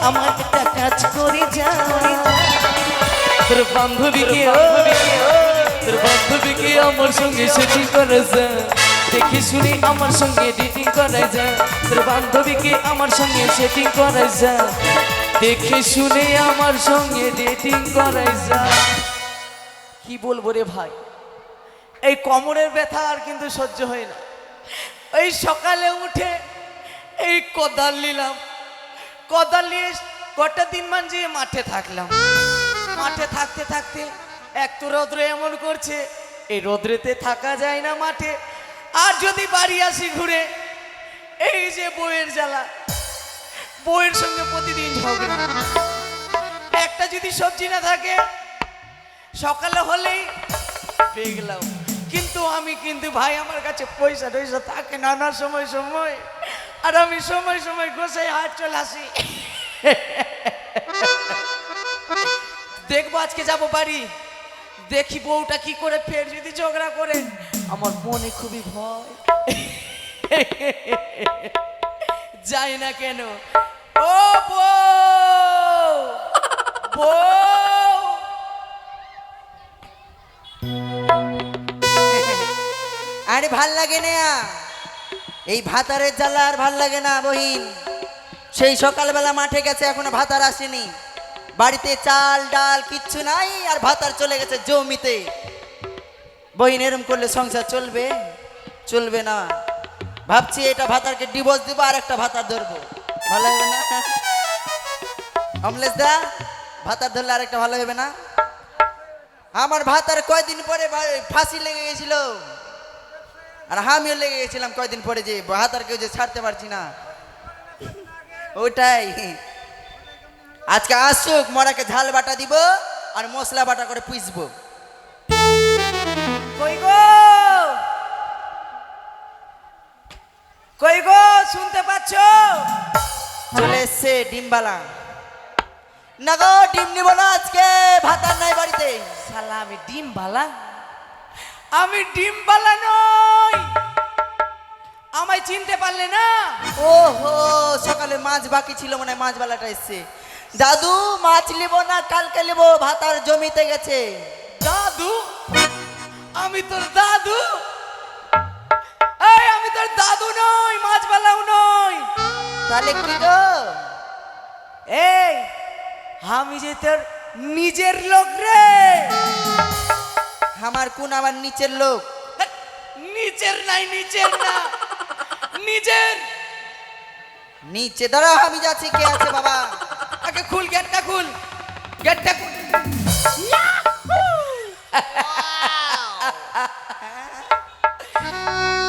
আমার একটা কাজ করে যা, তোর বান্ধবীকে তোর বান্ধবীকে আমার সঙ্গে সেটিং করে যা, দেখে শুনে আমার সঙ্গে ডেটিং করাই যা, তোর বান্ধবীকে আমার সঙ্গে সেটিং করাই যা, দেখে শুনে আমার সঙ্গে ডেটিং করাই যা। কি বলবো রে ভাই, এই কোমরের ব্যথা আর কিন্তু সহ্য হয় না। এই সকালে উঠে এই কোদাল নিলাম, কোদাল নিয়ে কটা দিন মান যে মাঠে থাকলাম। মাঠে থাকতে থাকতে এক তো রৌদ্র এমন করছে, এই রৌদ্রেতে থাকা যায় না মাঠে। আর যদি বাড়ি আসি ঘুরে, এই যে বউয়ের জ্বালা, বউয়ের সঙ্গে প্রতিদিন ঝগড়া। একটা যদি সবজি না থাকে সকালে হলেই পেয়ে গেলাম। কিন্তু আমি কিন্তু ভাই আমার কাছে পয়সা টয়সা থাকে নানা সময় সময়, আর আমি সময় সময় গোসাই হাট চলে আসি। দেখবো আজকে যাবো বাড়ি, দেখি বউটা কি করে ফের যদি ঝগড়া করে, আমার মনে খুবই ভয়। যাই না কেন, ও বউ বউ। আরে ভাল লাগে না এই ভাতারের জ্বালা, আর ভাল লাগে না বহিন। সেই সকালবেলা মাঠে গেছে, এখনো ভাতার আসেনি, বাড়িতে চাল ডাল কিচ্ছু নাই, আর ভাতার চলে গেছে জমিতে। বহিন এরম করলে সংসার চলবে? চলবে না। ভাবছি এটা ভাতারকে ডিভোর্স দিব, আর একটা ভাতার ধরবো, ভালো হবে না? অমলেশ দা, ভাতার ধরলে আর একটা ভালো হবে না? আমার ভাতার কয়দিন পরে ফাঁসি লেগে গেছিল, আর আমিও লেগে গেছিলাম কয়দিন পরে, যে ভাতারকে যে ছাড়তে পারছি না। ওইটাই আজকে আসুক, মরাকে ঝাল বাটা দিব আর মশলা বাটা করে পিসবো। কই গো, কই গো, শুনতে পাচ্ছ? চলে এসছে ডিমবালা। না গো, ডিম নিব না আজকে, ভাতার নাই বাড়িতে। শালা আমি ডিম বালা? আমি ডিম বালা নই, আমায় চিনতে পারলে না? ওহো, সকালে মাছ বাকি ছিল মনে হয়, মাছবালাটা এসছে। দাদু মাছ নিব না, কালকে নিব, ভাতার জমিতে গেছে। দাদু? আমি তোর দাদু? এই আমি তোর দাদু নই, মাছবালাও নই। তাহলে কি গো? এই আমি যে তোর নিজের লোক রে। আমার কোন আমার নিচের লোক? নিচের নাই, নিচের না, নিজের। নিচে দাঁড়া, আমি যাচ্ছি। কে আছে বাবা? আগে খুল গেটটা, খুল গেটটা খুল।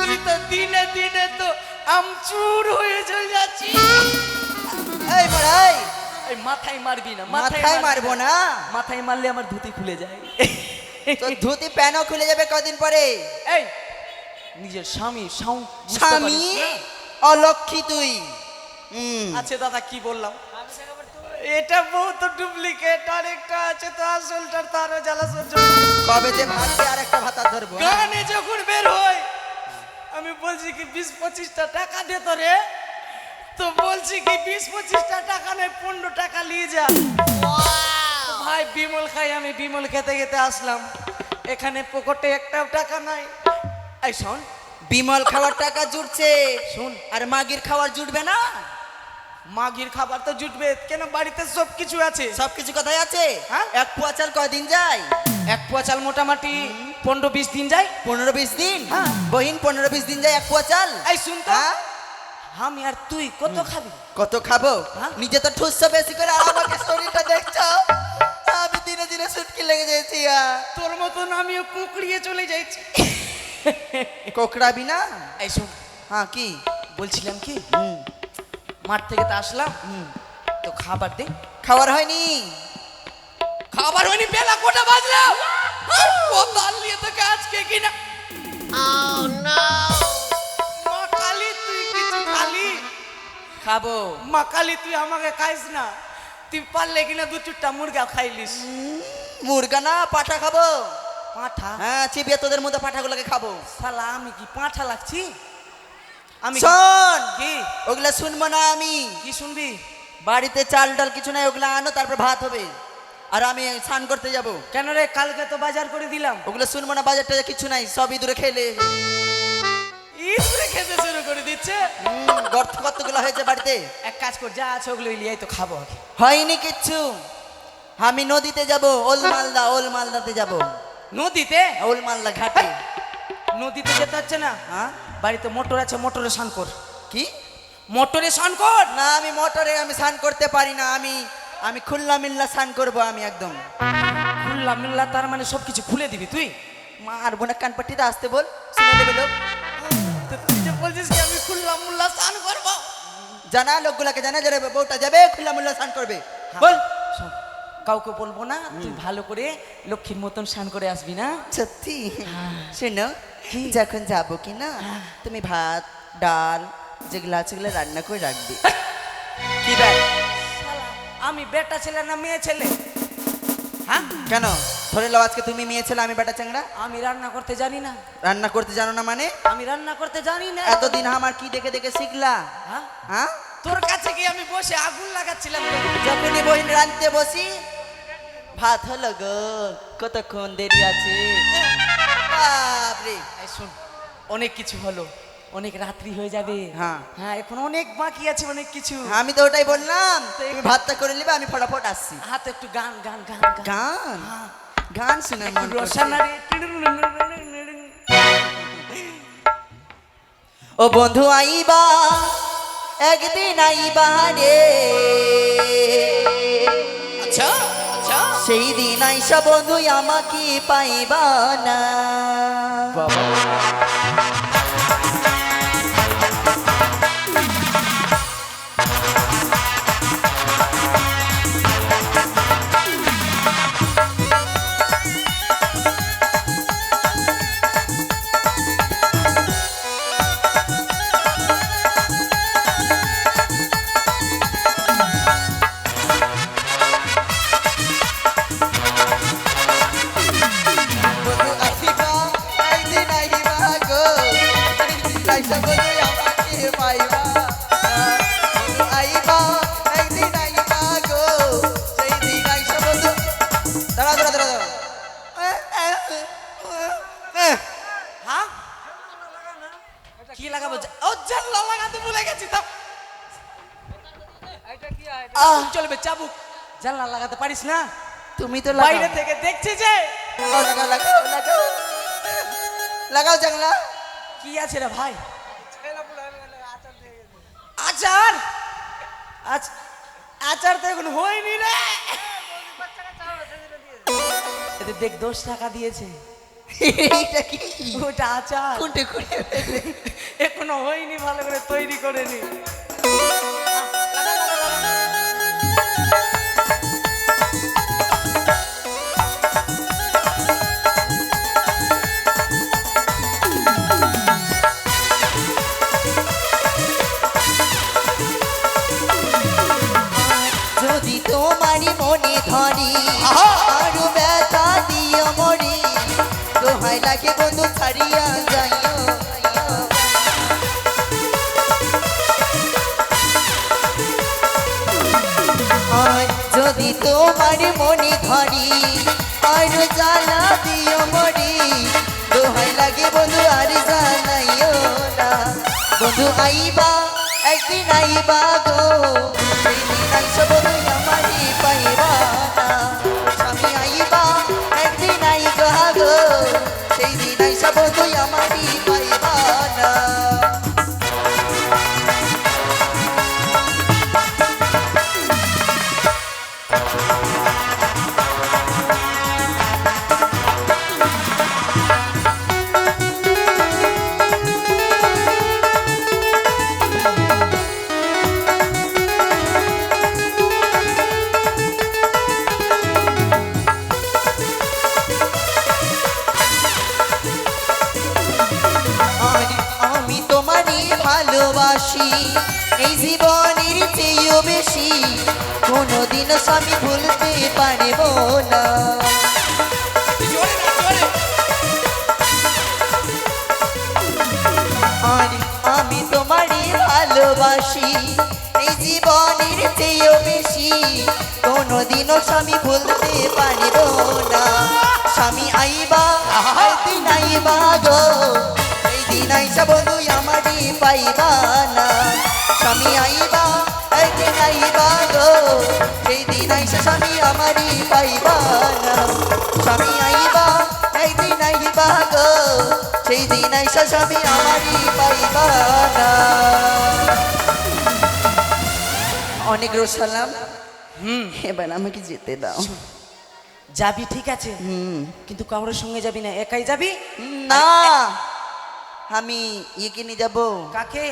তুই তো দিনে দিনে তো আমচুর হয়ে চলে যাচ্ছি। এই মারাই, এই মাথায় মারবি না, মাথায় মারবো না। মাথায় মারলে আমার ধুতি খুলে যায়। তো ধুতি প্যানও খুলে যাবে কদিন পরে। এই নিজের স্বামী স্বামী অলক্ষী তুই। আছে দাদা, কি বললাম? এটা বউ তো ডুপ্লিকেট, আর একটা আছে তো আসলটার, তারও জ্বালা সহ্য। কবে যে ভাবছি আর একটা ভাতা ধরবো। গানে যখন বের হয় আমি বলছি কি 20-25টা টাকা দে তো রে, তো বলছি কি 20-25টা টাকা নয় 15 টাকা নিয়ে যা। ভাই বিমল খাই, আমি বিমল খেতে খেতে আসলাম, এখানে পকেটে একটাও টাকা নাই। এই শোন, বিমল খাওয়ার টাকা জুটছে, শুন, আর মাগির খাওয়ার জুটবে না? মাগির খাবার তো জুটবে কেন, বাড়িতে সব কিছু আছে। সবকিছু কথাই আছে। হ্যাঁ? এক পোয়া চাল কয়দিন যায়? এক পোয়া চাল মোটামুটি 15-20 দিন যায়। 15-20 দিন? হ্যাঁ। বহিন 15-20 দিন যায় এক পোয়া চাল? এই শুন তো, হ্যাঁ? আমি আর তুই কত খাবি? কত খাবো? হ্যাঁ? নিজে তো ঠুসছো বেশি করে, আর আমাকে শরীরটা দেখছো, আমি দিনে দিনে সুটকি লেগে যাচ্ছি। তোর মতন আমিও কুকড়িয়ে চলে যাইছি। কোকড়াবি না? এই শোন, হ্যাঁ কি বলছিলাম কি, মাঠ থেকে তো আসলাম, তো খাবার দে। খাবার হয়নি? খাবার হয়নি? বেলা কটা বাজলো? কোদাল নিয়ে তোকে আজকে কিনা। মা কালী, তুই কিছু খালি? খাবো। মা কালী, তুই আমাকে খাইস না, তুই পারলে কিনা 2-4টা মুরগা খাইলিস। মুরগা না, পাঠা খাবো। পাঁঠা? হ্যাঁ, চিবিয়ে তোদের মধ্যে পাঠাগুলোকে খাবো। শালা আমি কি পাঁঠা লাগছি? আমি শোন, কি? ওগুলা শুনবো না আমি। কি শুনবি? বাড়িতে চাল ডাল কিছু নাই, ওগুলো আনো, তারপর ভাত হবে। আর আমি স্নান করতে যাব। কেন রে, কালকে তো বাজার করে দিলাম। ওগুলো শুনবো না, বাজারটা কিছু নাই, সব ইঁদুরে খেলে। ইঁদুরে খেতে শুরু করে দিচ্ছে। গর্ত কতগুলো হয়েছে বাড়িতে। এক কাজ কর, যা আছে ওগুলো লিয়াই তো খাবো আগে। হয়নি কিচ্ছু। আমি নদীতে যাব, ওল মালদাতে যাব। নদীতে? ওল মালদা ঘাটে। নদীতে যেতে হচ্ছে না, হ্যাঁ, বাড়িতে মোটর আছে, মোটরে স্নান কর। কি? মোটরে স্নান কর। না, আমি মোটরে আমি স্নান করতে পারি না। আমি খুল্লা মিল্লা স্নান করব আমি একদম। খুল্লা মিল্লা তার মানে সবকিছু খুলে দিবি তুই? মারবো না, কানপাটিতে আসতে বল, শুনে দেবে লোক। তো তুই যে বলছিস কি আমি খুল্লা মুল্লা স্নান করবো? জানা লোকগুলাকে জানা যাবে, বউটা যাবে খুল্লা মিল্লা স্নান করবে। বল। শোন, কাউকে বলবো না, তুই ভালো করে লক্ষ্মীর মতন স্নান করে আসবি না? সত্যি? শোনো, যখন যাবো কি না, তুমি ভাত ডাল যেগুলো আছে সেগুলো রান্না করে রাখবে। কি ব্যাগ? আমি বেটা ছেলে না মেয়ে ছেলে? হ্যাঁ, কেন ধরে লো আজকে তুমি মেয়ে ছেলে, আমি বেটা চাংড়া? আমি রান্না করতে জানি না। রান্না করতে জানো না মানে? আমি রান্না করতে জানি না। এতদিন আমার কি দেখে দেখে শিখলা? হ্যাঁ? হ্যাঁ, তোর কাছে কি আমি বসে আগুন লাগাচ্ছিলাম তো? যখনই বহিন রাঁধতে বসি, ভাত হলো গো, কতক্ষণ দেরি আছে। বাপরে। এই শোন, অনেক কিছু হলো, অনেক রাত্রি হয়ে যাবে। হ্যাঁ। হ্যাঁ, এখন অনেক বাকি আছে, অনেক কিছু। আমি তো ওটাই বললাম, তুমি ভাতটা করে নিবে, আমি ফটাফট আসছি। হাত একটু গান গান গান গান। গান? হ্যাঁ। গান শুনে মন করছে। রসানারে। ও বন্ধু আইবা, একদিন আইবা রে, আচ্ছা আচ্ছা। সেই দিন আইসা বন্ধু আমাকে পাইবা না। বাবা, বন্ধু আইবা, একদিন আইবা গো, সেই দিন আইসা বন্ধু আমাকে পাইবা না। বন্ধু আইবা, একদিন আইবা গো, সেই দিন আইসা বন্ধু। দাঁড়াও দাঁড়াও দাঁড়াও। হ্যাঁ, কি লাগাবো? ও জানলা লাগাতে ভুলে গেছি তো। চলবে চাবুক, জানলা লাগাতে পারিস না? তুমি তো বাইরে লাগাও। থেকে দেখছি যে। লাগাও লাগাও লাগাও লাগাও জানলা। কি আছে রে ভাই? আচার? আচার তো এখন হয়নি রে। এতে দেখ 10 টাকা দিয়েছে। এইটা কি? ওটা আচার। কোনটা করে? এখনো হয়নি, ভালো করে তৈরি করেনি। যদি তোমারই মনে ধরি, আহা! আরো ব্যথা দিও মরি, দোহাই লাগে বন্ধু ছাড়িয়া যাইও। আর যদি তোমার মনে ধরি, আরো জ্বালা দিও মরি, দোহাই লাগে বন্ধু আর জানাইও না। বন্ধু আইবা, একদিন আইবা গো, সেই দিন আইসা বন্ধু আমারই পাইবা না। স্বামী আইবা, একদিন আইবা গো, সেই দিন আইসা বন্ধু আমারই পাইবা না। আমি তোমারই ভালোবাসি, এই জীবনের চেয়েও বেশি, কোনোদিনও স্বামী ভুলতে পারব না। আর আমি তোমারই ভালোবাসি, এই জীবনের চেয়েও বেশি কোনোদিনও স্বামী ভুলতে পারিব না। স্বামী আইবা একদিন আইবা গো, এই দিন আইসা বন্ধু আমারই পাইবা না। স্বামী আইবা একদিন আইবা গো, সেই দিন আইসা স্বামী আমারই পাইবা না। স্বামী আইবা একদিন আইবা গো, সেই দিন আইসা স্বামী আমারই পাইবা না। অনেক রোসালাম, এবার আমাকে যেতে দাও। যাবি ঠিক আছে, হুম, কিন্তু কারোর সঙ্গে যাবি না, একাই যাবি। না আমি ইয়েকে নিয়ে যাবো, কাকে?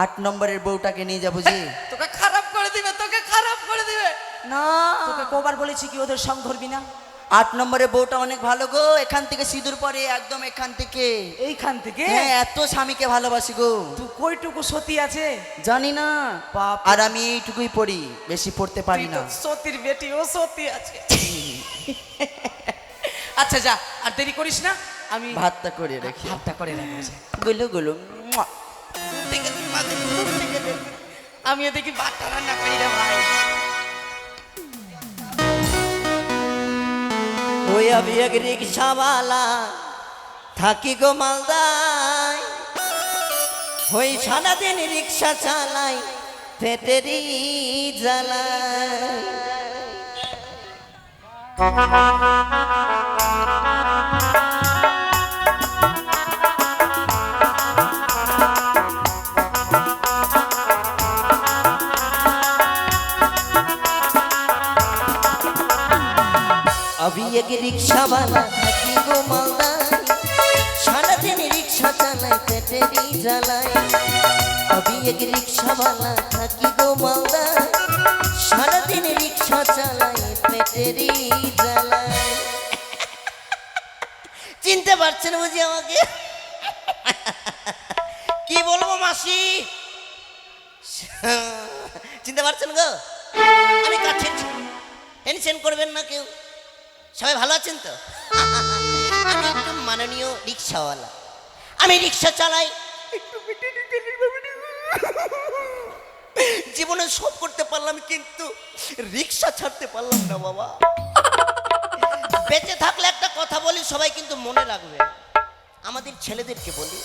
8 নম্বরের বউটাকে নিয়ে যাবো। যে তোকে খারাপ করে দিবে, তোকে খারাপ করে দিবে। না, তোকে কবার বলেছি কি ওদের সঙ্গ ধরবি না? 8 নম্বরের বউটা অনেক ভালো গো, এখান থেকে সিঁদুর পরে একদম এখান থেকে। এইখান থেকে? হ্যাঁ, এত স্বামীকে ভালোবাসি গো। তুই কইটুকু সতী আছে জানি না, বাপ। আর আমি এইটুকুই পড়ি, বেশি পড়তে পারি না। সতীর বেটি, ও সতী আছে। আচ্ছা যা, আর দেরি করিস না, আমি ভাতটা করে রাখি। ভাতটা করে রাখবো। গুলো গুলো আমি দেখি ভাতটা রান্না করি রে ভাই। ওই আমি এক রিক্সাওয়ালা থাকি গো মালদায়, ওই সারাদিন রিক্সা চালাই পেটেরই জ্বালায়। अभी एक रिक्शा वाला থাকি গো মালদায়, সারাদিন রিক্সা চালাই পেটেরই জ্বালায়। अभी एक रिक्शा वाला থাকি গো মালদায়, সারাদিন রিক্সা চালাই পেটেরই জ্বালায়। চিনতে পারছেন বুঝি আমাকে? কি বলবো মাসি, চিনতে পারছেন গো? আমি কাছের ছেলে, টেনশন করবেন না কেউ। সবাই ভালো আছেন তো? আমি একটু মাননীয় রিক্সাওয়ালা, আমি রিক্সা চালাই। জীবনে সব করতে পারলাম, কিন্তু রিক্সা ছাড়তে পারলাম না বাবা। বেঁচে থাকলে একটা কথা বলি, সবাই কিন্তু মনে রাখবে। আমাদের ছেলেদেরকে বলি,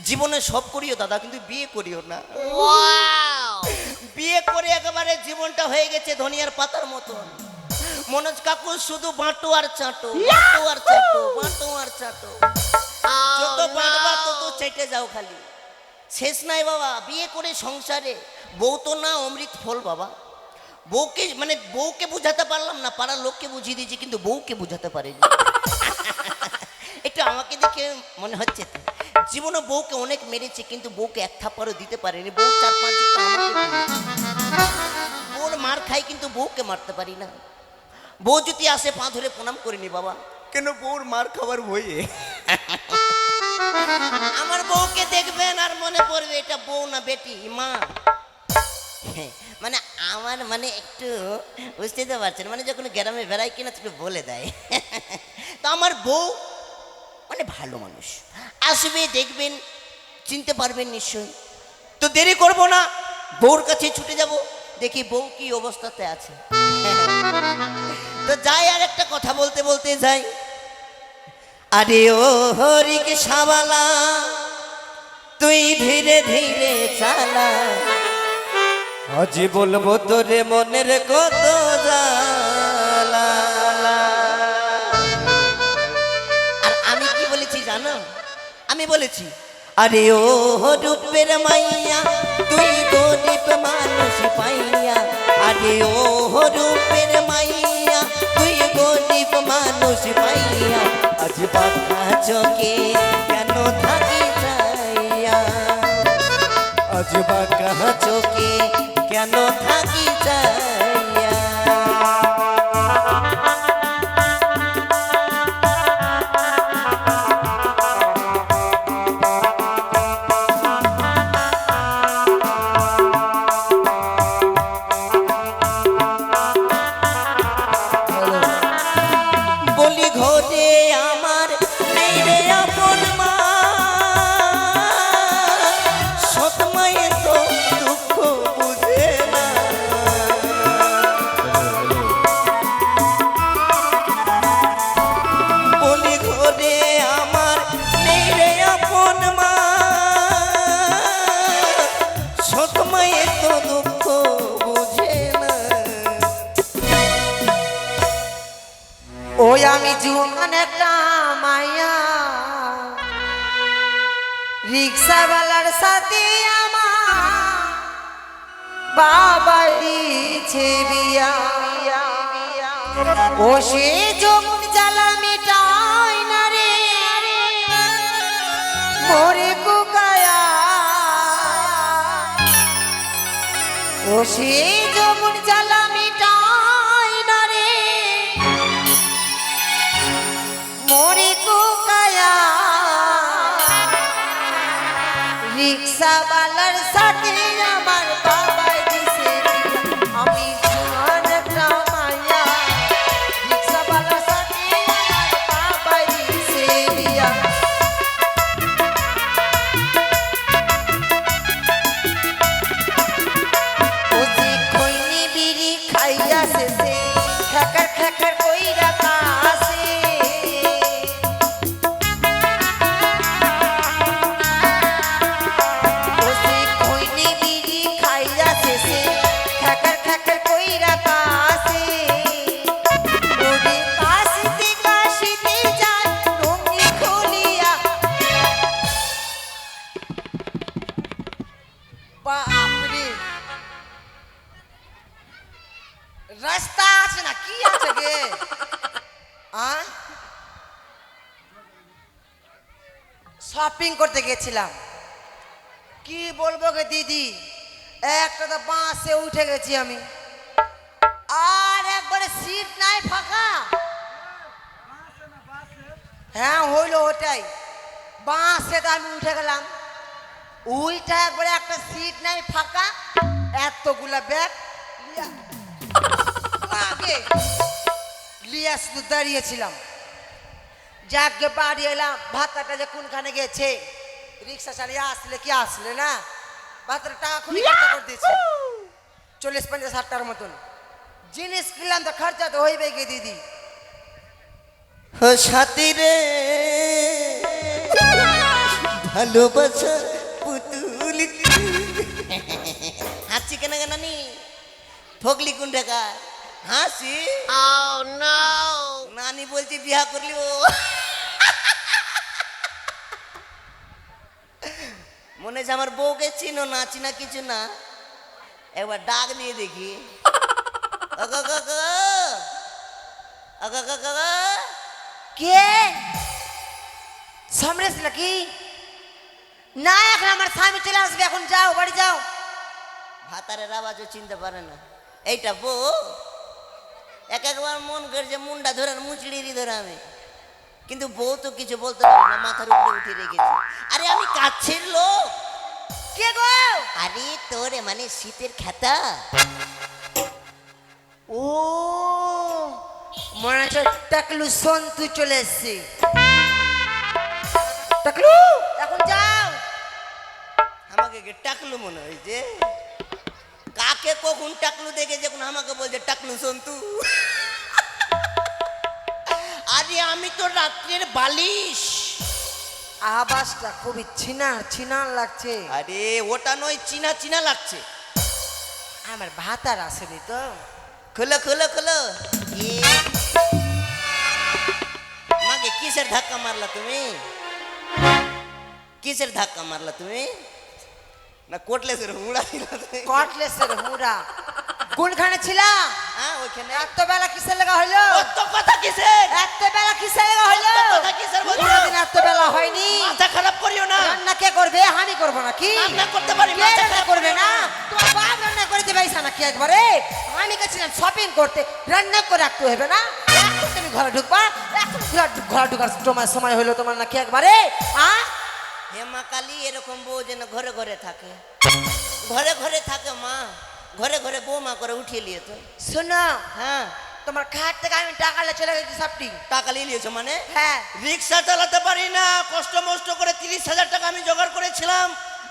জীবনে সব করিও দাদা, কিন্তু বিয়ে করিও না। বিয়ে করে একেবারে জীবনটা হয়ে গেছে ধনিয়ার পাতার মতন। মনোজ কাকু শুধু বাঁটো আর চাটো, বাঁটো আর চাটো, বাঁটো আর চাটো। যত বাঁটবা তত চেটে যাও খালি, শেষ নাই বাবা। বিয়ে করে সংসারে বউ তো না অমৃত ফল বাবা। বউকে মানে বউকে বুঝাতে পারলাম না, পাড়ার লোককে বুঝিয়ে দিয়েছি, কিন্তু বউকে বুঝাতে পারিনি। একটু আমাকে দেখে মনে হচ্ছে তো, জীবনে বউকে অনেক মেরেছে, কিন্তু বউকে এক থাপ্পড়ও দিতে পারেনি। বউ 4-5 জুতা আমাকে দিয়েছে। বউর মার খাই, কিন্তু বউকে মারতে পারি না। বউ যদি আসে পা ধরে প্রণাম করিনি বাবা, কেন বউর মার খাবার ভয়ে। আমার বউকে দেখবেন আর মনে পড়বে এটা বউ না বেটি মা। মানে আমার মানে একটু বুঝতে তো পারছেন, মানে যখন গ্রামে বেড়াই কিনা একটু বলে দেয়। তো আমার বউ মানে ভালো মানুষ, আসবে দেখবেন, চিনতে পারবেন নিশ্চয়ই। তো দেরি করব না, বউর কাছে ছুটে যাব, দেখি বউ কি অবস্থাতে আছে। তো যাই, আর একটা কথা বলতে বলতে যাই। আরে ও রিকশাওয়ালা তুই ধীরে ধীরে চালা, আজি বলবো তোরে মনের কত জ্বালা। আর আমি কি বলেছি জানো? আমি বলেছি, আরে ও রূপের মাইয়া তুই গরিব মানুষ পাইয়া, আরে ও রূপের মাইয়া তুই গরিব মানুষ পাইয়া, আজ বাঁকা চোখে কেন থাকি যাইয়া, আজ বাঁকা চোখে কেন থাকি যাইয়া। বলি ঘটে আমার মেরে আপন মা, সৎ মায়ের তো দুঃখ বুঝে না। ওই আমি জুয়ান একটা মাইয়া রিক্সাওয়ালার সাথে আমার বাবা দিছে বিয়া ও সে যখন জ্বালা মিটাই না রে মরে কুকায়া ও সে যখন জ্বালা মিটাই না রে মরে কুকায়া রিক্সাওয়ালার সাথে আমার বাবা দিছে বিয়া। আমি জোয়ান একটা মাইয়া রিক্সাওয়ালার সাথে আমার বাবা দিছে বিয়া। ও যে খৈনি বিড়ি খাইয়া শেষে খ্যাকার খ্যাকার কইরা কাছে ও যে খৈনি বিড়ি খাইয়া শেষে খ্যাকার খ্যাকার কইরা কাছে ওরে কাশিতে কাশিতে যায় রঙি খুলিয়া বাপরে রাস্তা আছে না কি আছে গে শপিং করতে গেছিলাম কি বলবো গে দিদি একটা তো বাসে উঠে গেছি আমি আর একবারে সিট নাই ফাঁকা হ্যাঁ হইলো ওটাই বাসে তো আমি উঠে গেলাম ওইটা একবারে একটা সিট নাই ফাঁকা এতগুলা ব্যাগ আগে লিয়া শুধু দাঁড়িয়েছিলাম যাকে বাড়ি এলাম ভাতাটা যে কোনখানে গেছে রিক্সা চালিয়ে আসলে কি আসলে না ভাতার টাকা খুবই খরচা করে দিয়েছে 40-50 মতন জিনিস কিনলাম তো খরচা তো হইবে গে দিদি সাথী রে ভালোবাসা পুতুল হাসছি কেন কেন নি ঠকলি কোন টাকা হাসি নানি বলছি বিয়া করলি ও মনে হচ্ছে আমার বউকে চিনো না চিনা কিছু না একবার ডাক দিয়ে দেখি কে সামনে নাকি না এখন আমার স্বামী চলে আসবে এখন যাও বাড়ি যাও ভাতারের আওয়াজও চিনতে পারে না এইটা বউ এক একবার মন করছে মুন্ডা ধরে মুচড়ি ধরে আমি কিন্তু বউ তো কিছু বলতে পারে না মাথার উপরে উঠে রেখেছে আরে আমি কাছের লোক কে গো আরে তোরে মানে শীতের খেতা ও মনে হচ্ছে টাকলু সন্তু চলে এসছে টাকলু এখন যাও আমাকে কে টাকলু মনে হয়েছে কাকে কখন টাকলু দেখে যখন আমাকে বলছে টাকলু সন্তু আরে আমি তো রাত্রের বালিশ আওয়াজটা খুবই ছিনার ছিনার লাগছে আরে ওটা নয় চিনা চিনা লাগছে আমার ভাতার আসেনি তো খোলো খোলো খোলো মাকে কিসের ধাক্কা মারলা তুমি কিসের ধাক্কা মারলা তুমি না কোটলেসের হুড়া ছিল কটলেসের হুড়া কোনখানে ছিলা হ্যাঁ ওইখানে এত বেলা কিসের লাগা হইলো কত কথা কিসের এত বেলা কিসের লাগা হইলো কত কথা কিসের বলছো? কোনদিন এত বেলা হয়নি মাথা খারাপ করিও না রান্না কে করবে আমি করবো নাকি রান্না করতে পারি কে মাথা রান্না খারাপ করবে করিও না তোমার বাপ রান্না করে দেবে নাকি একবারে আমি গেছিলাম শপিং করতে রান্না করে রাখতে হবে না এখন তুমি ঘরে ঢুকবা এখন ঘরে ঢুকার তোমার সময় হলো তোমার নাকি একবারে হেমা কালী এরকম বউ যেন ঘরে ঘরে থাকে ঘরে ঘরে থাকে মা ঘরে ঘরে বৌমা করে উঠিয়ে নিয়ে তো শোনো হ্যাঁ তোমার খাট থেকে আমি টাকা নিয়ে চলে গেছি সবটি টাকা নিয়ে নিয়েছো মানে হ্যাঁ রিক্সা চালাতে পারি না কষ্ট মষ্ট করে 30,000 টাকা আমি জোগাড় করেছিলাম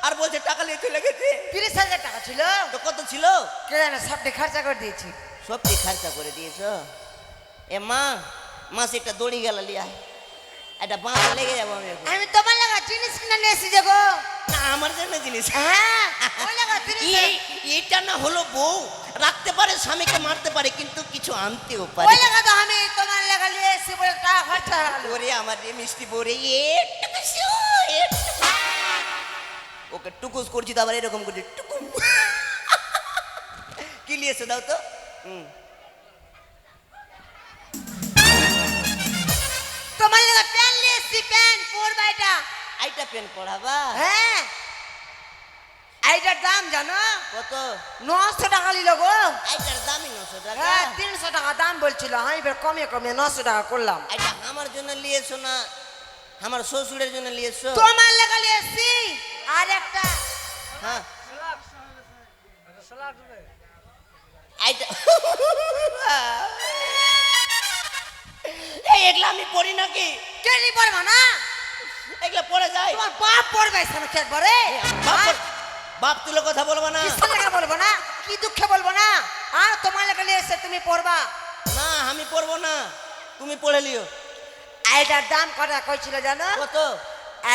আর বলছে টাকা নিয়ে চলে গেছে 30,000 টাকা ছিল তো কত ছিল কে জানে সবটি খরচা করে দিয়েছি সবটি খরচা করে দিয়েছো এ মা মাসে একটা দড়ি গেল লিয়া একটা বাঁশ লেগে যাবো আমি এখন। আমি তোমার লাগা জিনিস কিনে নিয়ে এসেছি যাবো না আমার জন্য জিনিস হ্যাঁ ওই লাগা 30,000 এইটা না হলো বউ রাখতে পারে স্বামীকে মারতে পারে কিন্তু কিছু আনতেও পারে ওই লাগা তো আমি তোমার লাগা লাগালিয়ে এসে বলে টাকা খরচা হয়ে গেল। ওরে আমার রে মিষ্টি বরে ওকে টুকুস করছি তো আবার এরকম করছি টুকু কি লিয়েছো দাও তো তোমার লাগা প্যান্ট নিয়ে এসছি, প্যান্ট পরবা এটা। আইটা পেন পড়াবা হ্যাঁ, এইটার দাম জানো কত 900 টাকা নিল গো। আইটার দামই 900 টাকা হ্যাঁ 300 টাকা দাম বলছিল, আমি এবার কমে কমে 900 টাকা করলাম। আইটা আমার জন্য লিয়েছো না আমার শ্বশুরের জন্য লিয়েছো তোমার লাগা নিয়ে এসছি আর একটা হ্যাঁ আইটা এই এগুলা আমি পড়ি নাকি কেনি পরবা না, এগুলা পড়ে যায় তোমার বাপ পড়বে সামনে একবারে। বাপ তুলে কথা বলবো না কিসের লাগা বলবো না, কি দুঃখে বলবো না, আর তোমার লাগা নিয়ে এসে তুমি পড়বা। না আমি পড়বো না তুমি পড়ে লিও এইটার দাম কটা কইছিল জানো? কত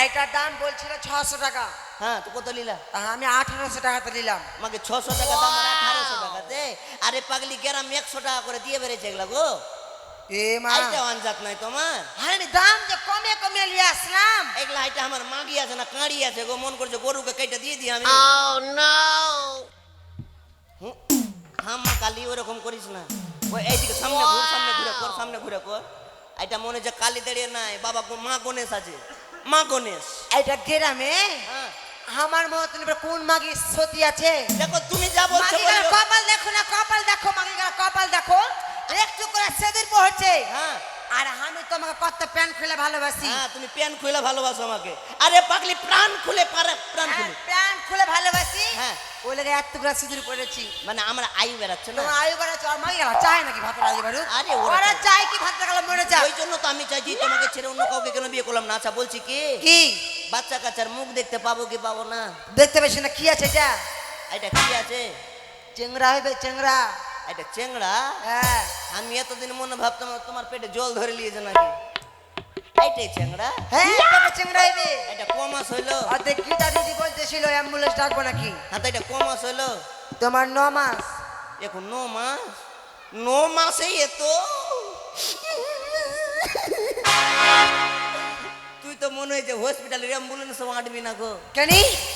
এইটার দাম বলছিল 600 টাকা, হ্যাঁ তো কত লিলা আমি 1800 টাকাতে নিলাম। আমাকে 600 টাকা দাম আর 1800 টাকাতে আরে পাগলি গ্রাম 100 টাকা করে দিয়ে বেড়েছে এগুলা গো এ মা, আইটা আনজাত নাই তোমার আমি দাম যে কমে কমে নিয়ে আসলাম। এগুলা আইটা আমার মাগি আছে না কাঁড়ি আছে গো মন করছে গরুকে কেটে দিয়ে দিই আমি হাম কালি ওরকম করিস না ওই এইদিকে সামনে ঘুর সামনে ঘুরে কর এটা মনে হচ্ছে কালি দাঁড়িয়ে নাই বাবা মা গণেশ আছে মা গণেশ এইটা গ্রামে হ্যাঁ আমার মতন এবার কোন মাগি সতী আছে? দেখো তুমি যা বলছো মাগির বলিও। কপাল দেখো না, কপাল দেখো, মাগির কপাল দেখো, একটু করে সেদিন পড়ছে। হ্যাঁ আর আমি তোমাকে কত প্যান্ট খুলে ভালোবাসি। হ্যাঁ তুমি প্যান খুলে ভালোবাসো আমাকে আরে পাগলি প্রাণ খুলে পারে প্রাণ খুলে প্যান্ট খুলে ভালোবাসি, হ্যাঁ ওই লেগে এত করে সিঁদুর পড়েছি। মানে আমরা আয়ু বেড়াচ্ছে না তোমার আয়ু বাড়াচ্ছে, আর মাগি চায় নাকি ভাত রাখি বাড়ু? আরে ওরা ওরা চায়। চায় কি ভাত রাখলে মরে যায়? ওই জন্য তো আমি চাইছি তোমাকে ছেড়ে অন্য কাউকে কেন বিয়ে করলাম না আচ্ছা বলছি কি কি বাচ্চা কাচ্চার মুখ দেখতে পাবো কি পাবো না দেখতে পেয়েছি না, কি আছে এটা? এটা কি আছে চেংড়া হইবে, চেংড়া। এটা চেংড়া হ্যাঁ আমি এতদিন মনে ভাবতাম তোমার পেটে জল ধরে নিয়েছে নাকি এইটাই চেংড়া হ্যাঁ এটা চেংড়া হইবে। এটা কমাস হইলো আর দেখ গীতা দিদি বলতেছিল অ্যাম্বুলেন্স ডাকবো নাকি। হ্যাঁ তো এটা কমাস হইলো তোমার 9 মাস। এখন 9 মাসেই এত তুই তো মনে হয়েছে হসপিটালের অ্যাম্বুলেন্স আটবি না গো কেন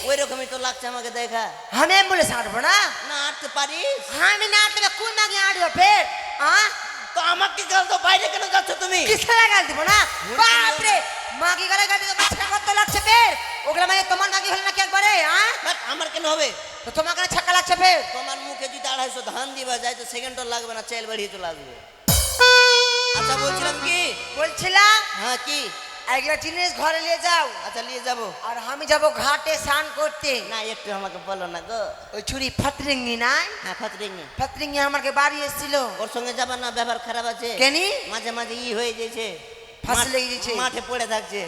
ওই রকমই তো লাগছে আমাকে দেখা আমি অ্যাম্বুলেন্স আটবো না? না আটতে পারিস আমি না আটলে কোন মাগি আটবো ফের? হ্যাঁ তো আমাকে কাল তো বাইরে কেন যাচ্ছ তুমি কিসে লাগাল দিব না? বাপরে, মাগি গলা গাড়ি তো বাচ্চা কত লাগছে ফের? ওগুলা মাগি তোমার মাগি হল নাকি একবারে? হ্যাঁ বাট আমার কেন হবে তো তোমার কেন ছাক্কা লাগছে ফের? তোমার মুখে যদি 250 ধান দিবা যায় তো সেকেন্ডও লাগবে না চাল বাড়িয়ে তো লাগবে আচ্ছা বলছিলাম কি বলছিলাম হ্যাঁ কি এগুলা জিনিস ঘরে নিয়ে যাও, আচ্ছা নিয়ে যাবো আর আমি যাব ঘাটে স্নান করতে। না একটু আমাকে বলো না গো ওই ছুরি ফাতরিঙ্গি নাই, হ্যাঁ ফাতরিঙ্গি ফাতরিঙ্গি আমাকে বাড়ি এসেছিল। ওর সঙ্গে যাবা না ব্যবহার খারাপ আছে কেনি মাঝে মাঝে হয়ে যাচ্ছে ফাঁসি লেগে গেছে। মাঠে পড়ে থাকছে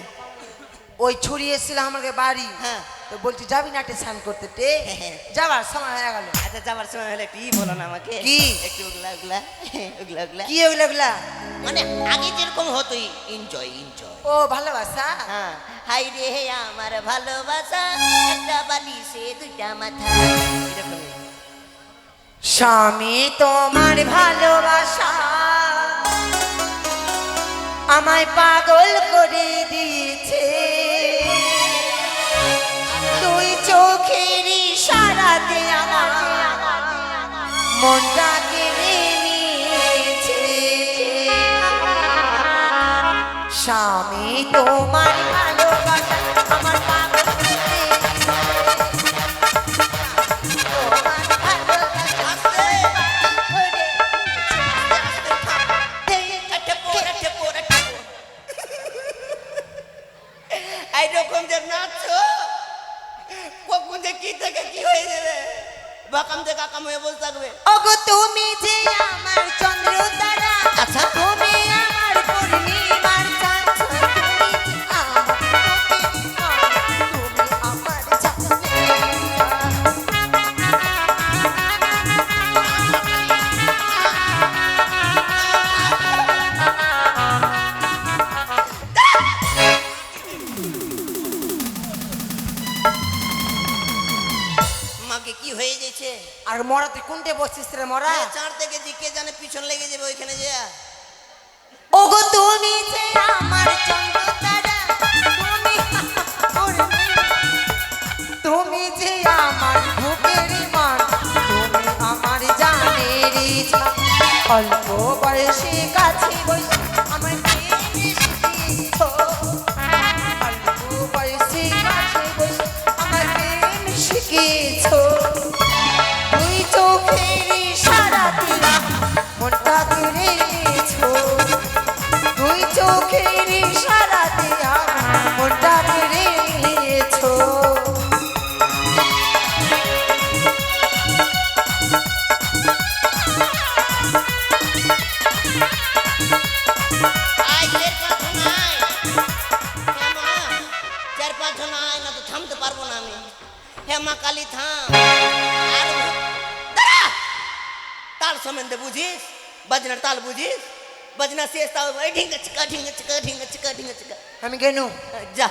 ওই ছুরি এসেছিল আমাকে বাড়ি, হ্যাঁ তো বলছি যাবি না স্নান করতে তে? যাবার সময় হয়ে গেল। আচ্ছা যাবার সময় হলে একটু বলো না আমাকে কি? একটু ওগুলা ওগুলা ওগুলা ওগুলা কি ওগুলো ওগুলা? মানে আগে যেরকম হতোই এনজয় ও ভালোবাসা। হ্যাঁ হাই রে হে আমার ভালোবাসা একটা বালিশে দুইটা মাথা এরকমই স্বামী তোমার ভালোবাসা আমায় পাগল করে দিয়েছে, তুই চোখের ইশারাতে আমার মনটা কেড়ে নিয়েছে। স্বামী তোমার ভালোবাসা আমার পাগল করে দিয়েছে, তোমার ভালোবাসা এইরকম যে নাচছো কখন যে কি থেকে কি হয়ে যাবে বাকাম থেকে কাকাম হয়ে বসে থাকবে ওগো তুমি যে আমার চন্দ্র তারা, আচ্ছা। তুমি আমার পূর্ণিমার চাঁদ, তুমি আমার চাঁদ। মাকে কি হয়ে গেছে আর মরাতে কোনটে বসছিস রে মরা? চার থেকে যে কে জানে পিছন লেগে যাবে ওইখানে যে ওগো ইচ্ছা অল্প বয়সে কাছে বসে আমার প্রেম শিখিয়েছ অল্প বয়সে কাছে বসে আমার প্রেম শিখিয়েছ তুই চোখের ইশারাতে মনটা কেড়েছ তুই চোখের ইশারাতে আমার মনটা কেড়েছ আয় চার পাঁচজন আয় হ্যাঁ মা চার পাঁচজন আয় না তো থামতে পারবো না আমি হ্যাঁ মা কালী থাম আর দাঁড়া তাল সম্বন্ধে বুঝিস বাজনার তাল বুঝিস বাজনা শেষ তাও ঢিঙ্গা চিকা ঢিঙ্গা চিকা ঢিঙ্গা চিকা ঢিঙ্গা চিকা আমি কেন যা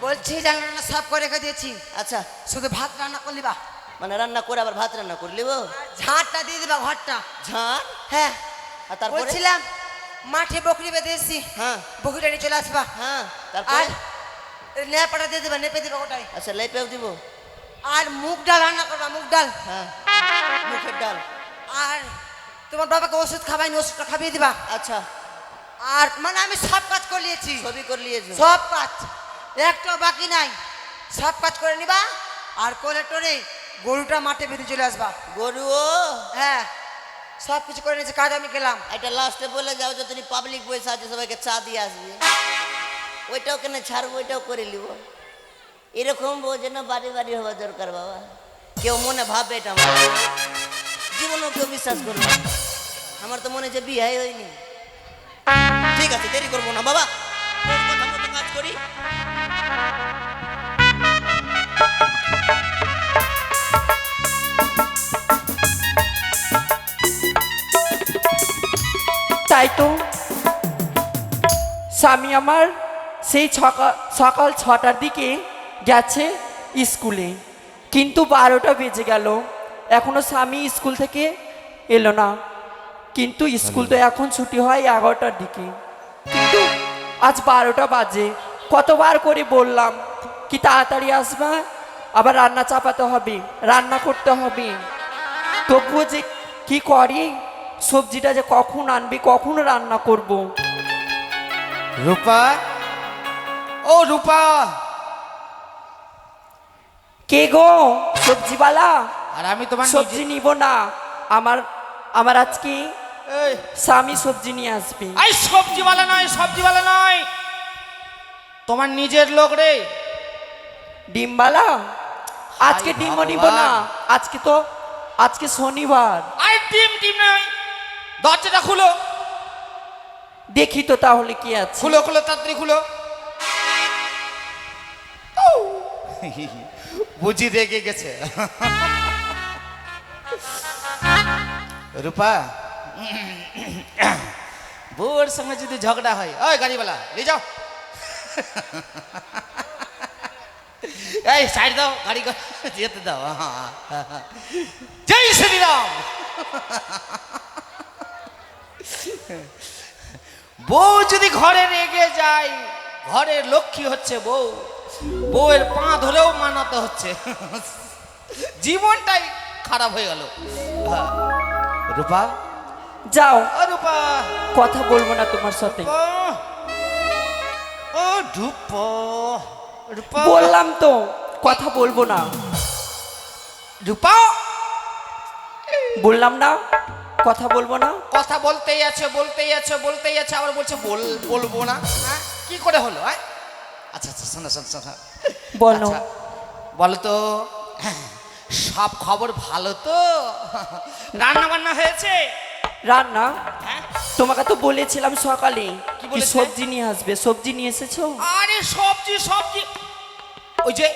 বলছি রান্না সব করে রেখে দিয়েছি আচ্ছা শুধু ভাত রান্না করলি বা মানে রান্না করে আবার ভাত রান্না করলি ও ঝাঁটটা দিয়ে দিবা ঘরটা ঝাড় হ্যাঁ আর তারপরে বলছিলাম মাঠে বকরি বেঁধে এসছি হ্যাঁ বকরিটা নিয়ে চলে আসবা হ্যাঁ আর তারপরে নেপাটা দিয়ে দেবা নেপে দিবা ওটাই আচ্ছা লেপেও দিব আর মুগ ডাল রান্না করবা মুগ ডাল হ্যাঁ মুখের ডাল আর তোমার বাবাকে ওষুধ খাবাইনি ওষুধটা খাবিয়ে দিবা আচ্ছা আর মানে আমি সব কাজ করে নিয়েছি ছবি করে নিয়েছো সব কাজ একটাও বাকি নাই সব কাজ করে নিবা আর কোলে টোরে গরুটা মাঠে বেঁধে চলে আসবা গরু ও হ্যাঁ সব কিছু করে নিয়েছি কাজ আমি গেলাম এটা লাস্টে বলে যাও যে তুমি পাবলিক বসে আছে সবাইকে চা দিয়ে আসবে ওইটাও কেন ছাড়বো ওইটাও করে নিব এরকম বোঝে না বাড়ি বাড়ি হওয়া দরকার বাবা কেউ মনে ভাবে এটা আমার জীবনেও কেউ বিশ্বাস করবে না। আমার তো মনে হচ্ছে বিয়ে হয়নি ঠিক আছে দেরি করবো না বাবা তোর কথা মতো কাজ করি তাই তো স্বামী আমার সেই সকাল 6টার দিকে গেছে স্কুলে, কিন্তু 12টা বেজে গেল এখনো স্বামী স্কুল থেকে এলো না। কিন্তু স্কুল তো এখন ছুটি হয় 11টার দিকে, কিন্তু আজ 12টা বাজে। কতবার করে বললাম কি তাড়াতাড়ি আসবা, আবার রান্না চাপাতে হবে, রান্না করতে হবে, তবুও যে কি করি, সবজিটা যে কখন আনবি, কখন রান্না করব। রূপা, ও রূপা, কে গো? সবজিওয়ালা? আর আমি তোমার সবজি নিব না, আমার আজকে এই স্বামী সবজি নিয়ে আসবে। এই সবজিওয়ালা নয়, সবজিওয়ালা নয়, তোমার নিজের লোক রে। ডিমওয়ালা? আজকে হায় ডিমও নিব না, ভগবান। আজকে শনিবার। আই টিম নয়, দরজাটা খুলো, দেখি তো তাহলে কি আছে। খুলো খুলো, তাড়াতাড়ি খুলো। বুঝি রেগে গেছে। রূপা, বউর সঙ্গে যদি ঝগড়া হয়, ওই গাড়িওয়ালা নিয়ে যাও, এই সাইড দাও, গাড়ি যেতে দাও। জয় শ্রীরাম। বউ যদি ঘরে রেগে যায়, ঘরের লক্ষ্মী হচ্ছে বউ, বউয়ের পা ধরেও মানাতে হচ্ছে, জীবনটাই খারাপ হয়ে গেল। রূপা, যাও, ও রূপা, কথা বলবো না তোমার সাথে। ও রূপা, রূপা, বললাম তো কথা বলবো না, রূপা, বললাম না কথা বলবো না। কথা বলতেই আছে, আবার বলছে বলবো না। হ্যাঁ, কি করে হলো? আচ্ছা আচ্ছা, শোনো, বলো। আচ্ছা, বলো তো, সব খবর ভালো তো? রান্না বান্না হয়েছে? রান্না হ্যাঁ, তোমাকে তো বলেছিলাম সকালে কি কি বলেছিলে? সবজি নিয়ে আসবে, সবজি নিয়ে এসেছো? আরে সবজি, ওই যে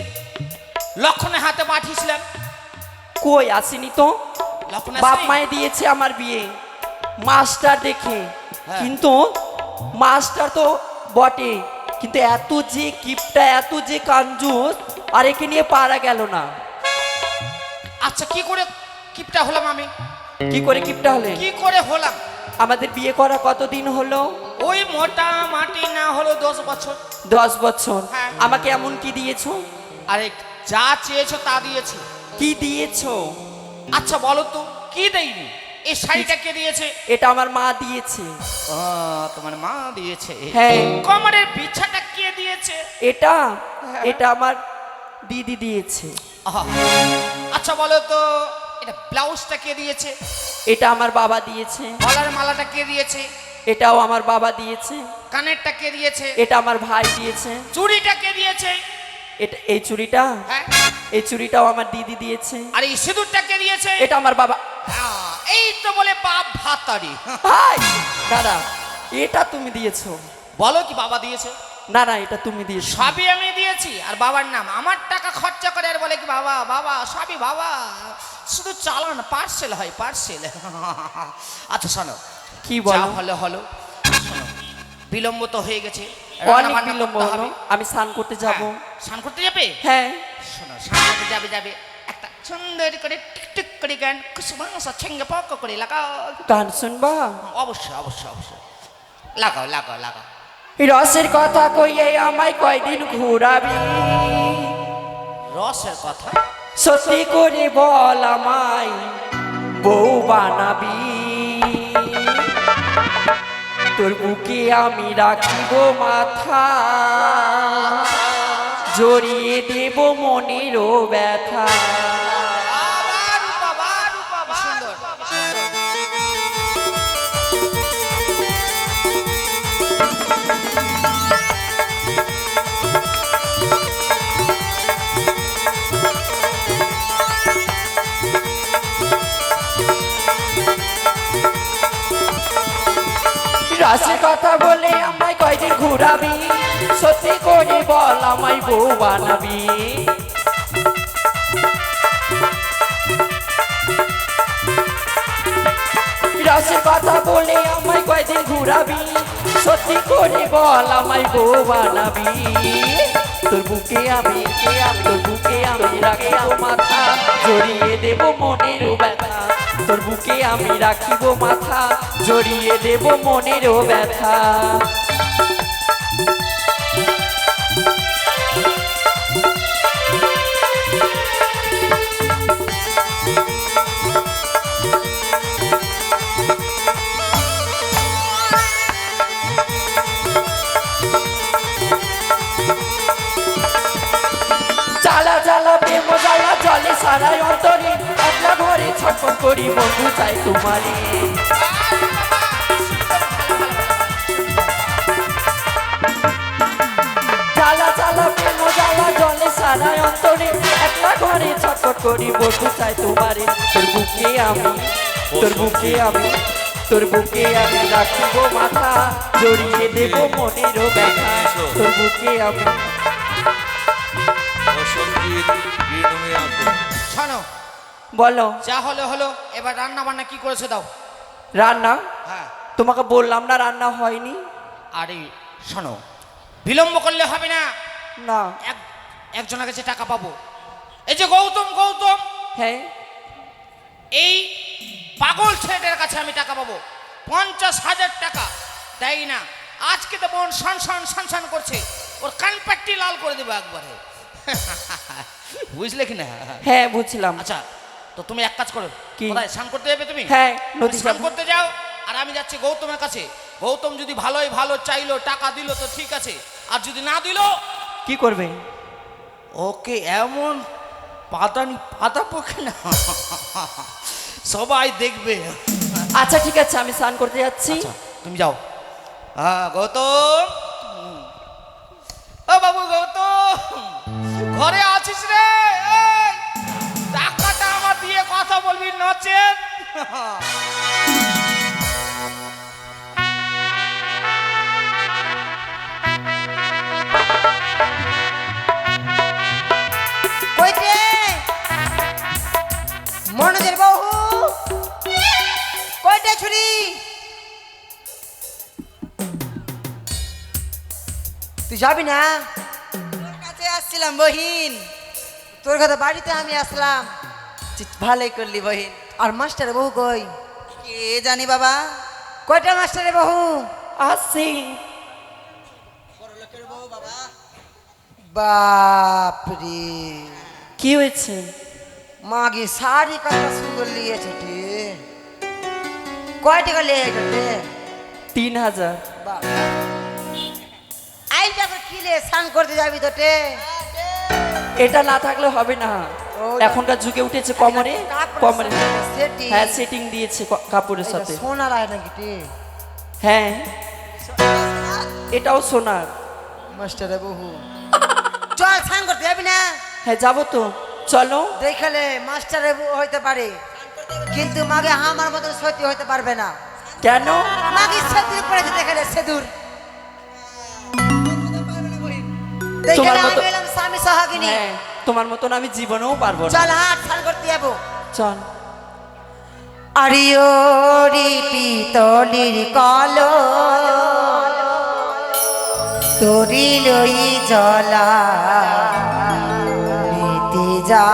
লক্ষণের হাতে পাঠিয়েছিলাম। কই আসেনি তো। লক্ষণ বাপ আসেনি? মায়ে দিয়েছে আমার বিয়ে মাস্টার দেখে, হ্যাঁ। কিন্তু মাস্টার তো বটে, কিন্তু এত যে কিপটা, এত যে কাঞ্জুস, আর একে নিয়ে পারা গেল না। আচ্ছা, কি করে কিপটা হলাম আমি? কি করে কিপটা হলে? কি করে হলাম? আমাদের বিয়ে করা কতদিন হলো? ওই মোটামাটি না হলো 10 বছর। 10 বছর। হ্যাঁ। আমাকে এমন কি দিয়েছো? আরে যা চেয়েছো তা দিয়েছি। কি দিয়েছো? আচ্ছা বলো তো, কি দেইনি? এই শাড়িটা কে দিয়েছে? এটা আমার মা দিয়েছে। ও, তোমার মা দিয়েছে। হ্যাঁ। কোমরের বিছাটা কে দিয়েছে? এটা এটা আমার দিদি দিয়েছে। আহা। আচ্ছা বলো তো, এটা ব্লাউজটা কে দিয়েছে? এটা আমার বাবা দিয়েছে। গলার মালাটা কে দিয়েছে? এটাও আমার বাবা দিয়েছে। কানেরটা কে দিয়েছে? এটা আমার ভাই দিয়েছে। চুড়িটা কে দিয়েছে? এটা এই চুড়িটা হ্যাঁ। এই চুড়িটাও আমার দিদি দিয়েছে। আর এই সিঁদুরটা কে দিয়েছে? এটা আমার বাবা। এই তো বলে বাপ ভাতারি। ভাই দাদা, এটা তুমি দিয়েছো। বলো কি বাবা দিয়েছে? না না, এটা তুমি দিয়েছো। সবই আমি দিয়েছি, আর বাবার নাম আমার টাকা খরচা করে আর বলে কি বাবা বাবা, সবই বাবা, শুধু চালান পার্সেল হয় পার্সেল। আচ্ছা শোনো, কি যা বলো? হলো হলো। শোনো, বিলম্ব তো হয়ে গেছে, অনেক রান্নাবান্না বিলম্ব করতে হলো, হবে। আমি স্নান করতে যাব। হ্যাঁ, স্নান করতে যাবে? হ্যাঁ। শোনো, স্নান করতে যাবে যাবে একটা সুন্দর করে টিকটিক করে গান কুসুমাসা ছেঙ্গে পক করে লাগাও। গান শুনবা? অবশ্যই অবশ্যই অবশ্যই, লাগাও লাগাও লাগাও। রসের কথা কইয়ে আমায় কয়দিন ঘুরাবি? রসের কথা? সত্যি করে বল আমায় বউ বানাবি? তোর বুকে আমি রাখিব মাথা, জড়িয়ে দেব মনেরও ব্যথা। সুন্দর। রাসের কথা বলে আমায় কয়দিন ঘুরাবি? সত্যি করে বল আমায় বউ বানাবি? রাসের কথা বলে আমায় কয়দিন ঘুরাবি? সত্যি করে বল আমায় বউ বানাবি? তোর বুকে আমি তোর বুকে আমি রাখিব মাথা, জড়িয়ে দেব মনেরও ব্যথা। তোর বুকে আমি রাখিব মাথা, জড়িয়ে দেব মনেরও ব্যথা। জ্বালা জ্বালা প্রেম জ্বালা জলে সারাই অন্তরে, একলা ঘরে ছটফট করি বন্ধু চাই তোমারে। জ্বালা জ্বালা প্রেম জ্বালা জলে সারাই অন্তরে, একলা ঘরে ছটফট করি বন্ধু চাই তোমারে। তোর বুকে আমি তোর বুকে আমি তোর বুকে আমি রাখিব মাথা, জড়িয়ে দেব মনেরও ব্যথা। তোর বুকে আমি। শোনো, বলো। যা হলো হলো, এবার রান্না বান্না কি করেছে দাও। রান্না? হ্যাঁ। তোমাকে বললাম না রান্না হয়নি। আরে শোনো, বিলম্ব করলে হবে না। না। একজনের কাছে টাকা পাবো। এই যে গৌতম গৌতম, হ্যাঁ। এই পাগল ছেলেটার কাছে আমি টাকা পাবো 50,000 টাকা। তাই না, আজকে তো বোন সান করছে, ওর কানপাট্টি লাল করে দেবো একবারে। বুঝলে কি না? হ্যাঁ বুঝলাম। আচ্ছা, তো তুমি এক কাজ করো। কি? কোথায় স্নান করতে যাবে তুমি? হ্যাঁ, নদী স্নান যাবো। করতে যাও, আর আমি যাচ্ছি গৌতমের কাছে। গৌতম যদি ভালোই ভালো চাইলো, টাকা দিল তো ঠিক আছে, আর যদি না দিল, কি করবে? ওকে এমন পাতা পক্ষে না, সবাই দেখবে। আচ্ছা ঠিক আছে, আমি স্নান করতে যাচ্ছি। আচ্ছা, তুমি যাও। হ্যাঁ গৌতম, ও বাবু গৌতম, ঘরে আছিস রে? এই, টাকাটা আমার দিয়ে কথা বলবি, নচেত। কইতে মনোজের বহু কইতে ছুরি, তুই যাবি না? তোর কাছে আসছিলাম বহিন, তোর কথা বাড়িতে আমি আসলাম। ভালোই করলি বহিন। আর মাস্টার বহু কই? কে জানি বাবা। কয়টা মাস্টারের বহু? আসছি। বাপরে, কি হয়েছে? মাগে শাড়ি কত সুন্দর লিয়েছে রে। কয় টাকা লে এটাতে 3000। আই টাকা কি লে স্নান করতে যাবি তো টে এটা না থাকলে হবে না। ও, এখনকার যুগে উঠেছে কোমরে, কোমরে সেটিং হ্যাঁ সেটিং দিয়েছে কাপড়ের সাথে। সোনার আয় নাকি টে হ্যাঁ এটাও সোনার। মাস্টারে বহু চল স্নান করতে যাবি না হ্যাঁ যাবো তো, চলো। দেখালে মাস্টারে বহু হইতে পারে কিন্তু মাগে আমার মতন সত্যি হইতে পারবে না। কেন? মাগে সেদুর পড়েছে দেখালে সেদুর তোমার দেখালে আমি মতো- এলাম স্বামী সোহাগিনী। হ্যাঁ তোমার মতন আমি জীবনেও পারবো না। চল হাট স্নান করতে যাবো। চল। আরিও পিতলির কলো তোরি লই জলা বেতে যা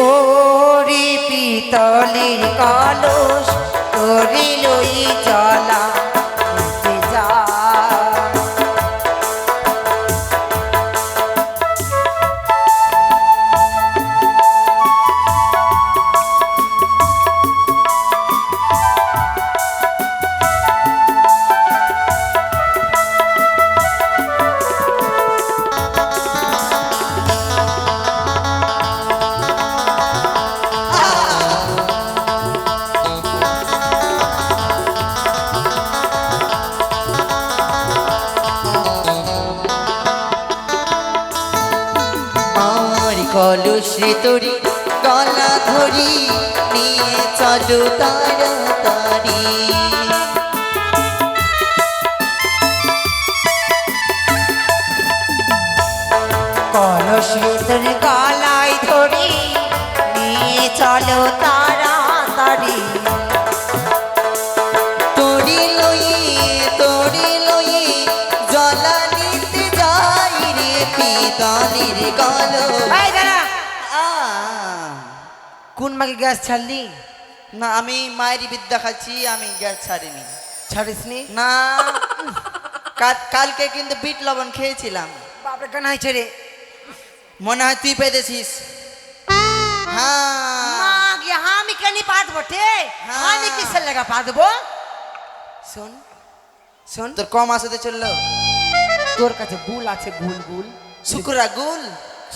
ওরি পিতলির কলস তোরি লই জলা বেতে যা আর কলস তোরি গলা ধরি নিয়ে চলো তাড়াতাড়ি। কলস তোর গলায় ধরি নিয়ে চলো তাড়াতাড়ি তোরি লই জলা নিতে যাই রে পিতালির গলো। এই দাঁড়া কোন মাকে গ্যাস ছাড়লি না আমি মায়ের বিদ্যা খাচ্ছি, আমি গ্যাস ছাড়িনি। ছাড়িসনি না কালকে কিন্তু বিট লবণ খেয়েছিলাম। বাপরে কেন হয়েছে রে মনে হয় তুই পেয়েছিস। হ্যাঁ মাগে আমি কেন পাত বটে হ্যাঁ। আমি কিসের লাগা পা দেবো শোন শোন তোর কম আসতে চললো। তোর কাছে গুল আছে গুল গুল শুক্রা গুল।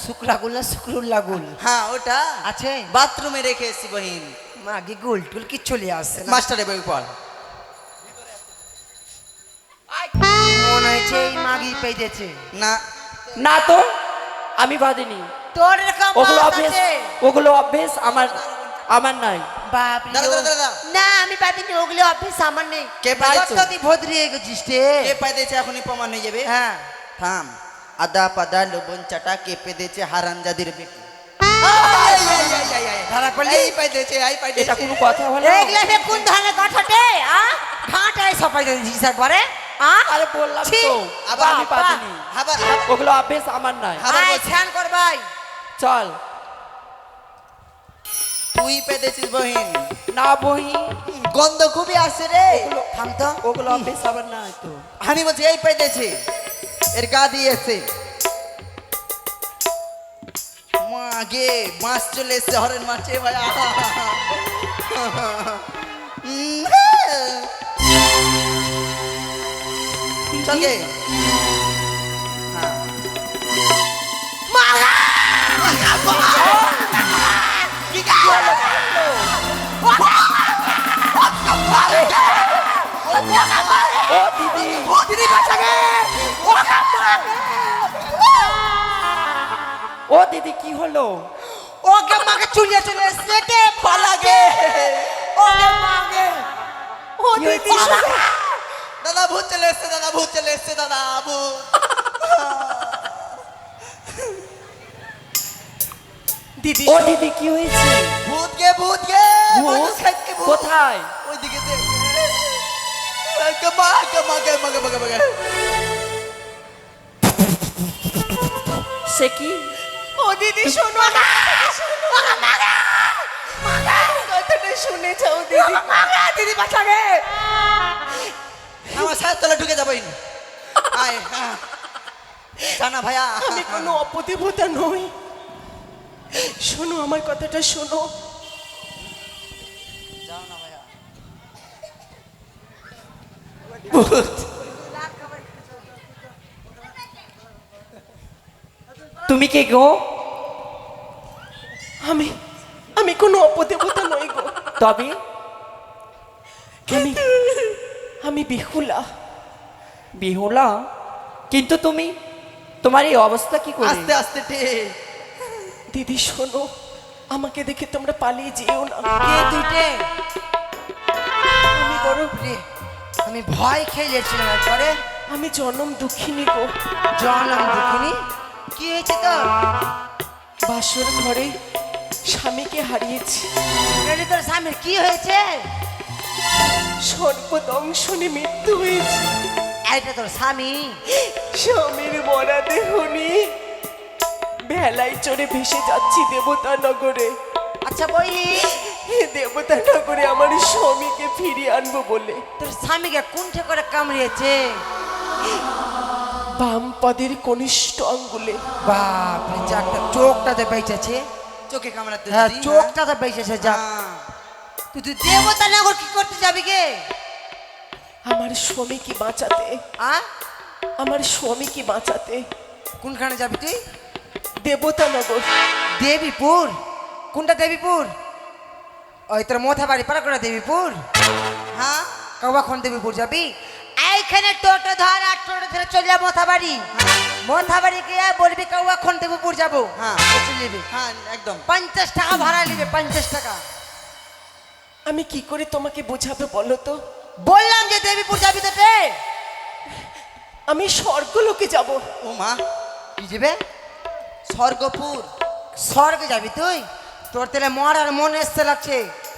শুক্লা গুল না শুক্রুল্লা গুল হ্যাঁ ওটা আছে বাথরুমে রেখে এসছি বহিন। মাগে গুল টুল কি চলে আসছে না মাস্টারে বই পড়। মনে হয়েছে এই মাগি পেয়েছে না না তো আমি বাদিনি। তোর এরকম ওগুলো মাছ অভ্যেস, আছে? ওগুলো অভ্যেস আমার নাই। বাপ রে। দাঁড়া, দাঁড়া, দাঁড়া। না আমি পাইনি ওগুলো অফিস আমার নেই কে পাইছো? তুই ভদ্রি হয়ে গেছিস রে কে পাইতেছে এখনই প্রমাণ হয়ে যাবে। হ্যাঁ থাম। আদা পাদা লবণ চাটা কে পেদেছে হারামজাদির বেটি। ধরা পড়লি এই পাইতেছে এই এটা পাইতেছে। কোনো কথা হলো? এইগুলা সে কোন ধরনের কথাটে ঘাটায় সপাই দিয়েছিস একবারে আরে বললাম ছি, তো আবার আমি বাদিনি। আবার ওগুলো অভ্যেস আমার নাই। আবার আয় বলছি। স্নান কর ভাই চল। তুই পেদেছিস বহিন। না বহি, গন্ধ খুবই আসছে রে। থাম তো ওগুলো অভ্যেস আমার নাই তো। আমি বলছি এই পাইতেছে এর গা দিয়েছে। মাগে মাছ চলে এসছে হরেন মাছে ভাই। চল গে। ও দিদি কি হলো? ওকে মাকে চুলিয়ে চলে এসছে কে পালাগে ওকে মাকে ও কি দিদি হয়েছে? দাদা ভূত চলে এসছে, দাদা ভূত চলে এসছে, দাদা ভূত। দিদি ও দিদি কি হয়েছে? ভূত গে ভূত গে ভূত? মানুষ খাইতে ভূত। কোথায়? ওইদিকে দেখ। গমা গমা গমা গমা গমা। সে কি? ও দিদি শোনো না কথাটা শুনেছ ও দিদি দিদি বাঁচাবে আমার সাথে তলে ঢুকে যাবো আয় জানা ভাইয়া আমি কোনো অপতিভূতা নই শোনো আমার কথাটা শোনো। তুমি কে গো? আমি আমি কোনো অপদেবতা নই গো। তবে আমি আমি বেহুলা। বিহুলা? কিন্তু তুমি, তোমার এই অবস্থা কি করে? আস্তে আস্তে টে। দিদি শোনো, আমাকে দেখে তোমরা পালিয়ে যেও না। কে তুই টে? আমি বড় রে, আমি ভয় খেয়ে যাচ্ছিলাম একবারে। আমি জনম দুঃখিনী গো। জনম দেখিনি। কি হয়েছে তোর? বাসর ঘরে স্বামীকে হারিয়েছি। রেডি, তোর স্বামীর কি হয়েছে? সর্বদংশনে মৃত্যু হয়েছে। এইটা তোর স্বামী? স্বামীর মরা দেহ নিয়ে ভেলায় চড়ে ভেসে যাচ্ছি দেবতা নগরে। আচ্ছা বই, দেবতা নগরে আমার স্বামীকে ফিরিয়ে আনবো বলে। তোর স্বামীকে কোনঠে করে কামড়িয়েছে? বাম পাদের কনিষ্ঠ আঙ্গুলে। বাপ রে, যাকটা চোখটাতে বেঁচেছে। চোখে কামড়াতে হ্যাঁ, দিদি, চোখটাতে বেঁচেছে। যাক, হ্যাঁ। তুই দেবতা নগর কি করতে যাবি গে? আমার স্বামীকে বাঁচাতে, আ আমার স্বামীকে বাঁচাতে কোনখানে যাবি তুই? দেবতা নগর। দেবীপুর? কোনটা দেবীপুর? ওই তোর মোথা বাড়ি পার করে দেবীপুর? হ্যাঁ কখন দেবীপুর যাবি? এইখানে টোটো ধর আর টোটো ধরে চলে যা মোথা বাড়ি। মোথা বাড়ি গিয়ে বলবি কখন দেবীপুর যাবো। হ্যাঁ। চলে যাবি। হ্যাঁ একদম 50 টাকা ভাড়া নিবে, 50 টাকা। আমি কি করে তোমাকে বোঝাবে বলো তো? বললাম যে দেবীপুর যাবি তো রে। আমি স্বর্গলোকে যাব। ও মা, কি যাবে? স্বর্গপুর। স্বর্গে যাবি তুই? তোর তেলে মর আর মন এসছে লাগছে।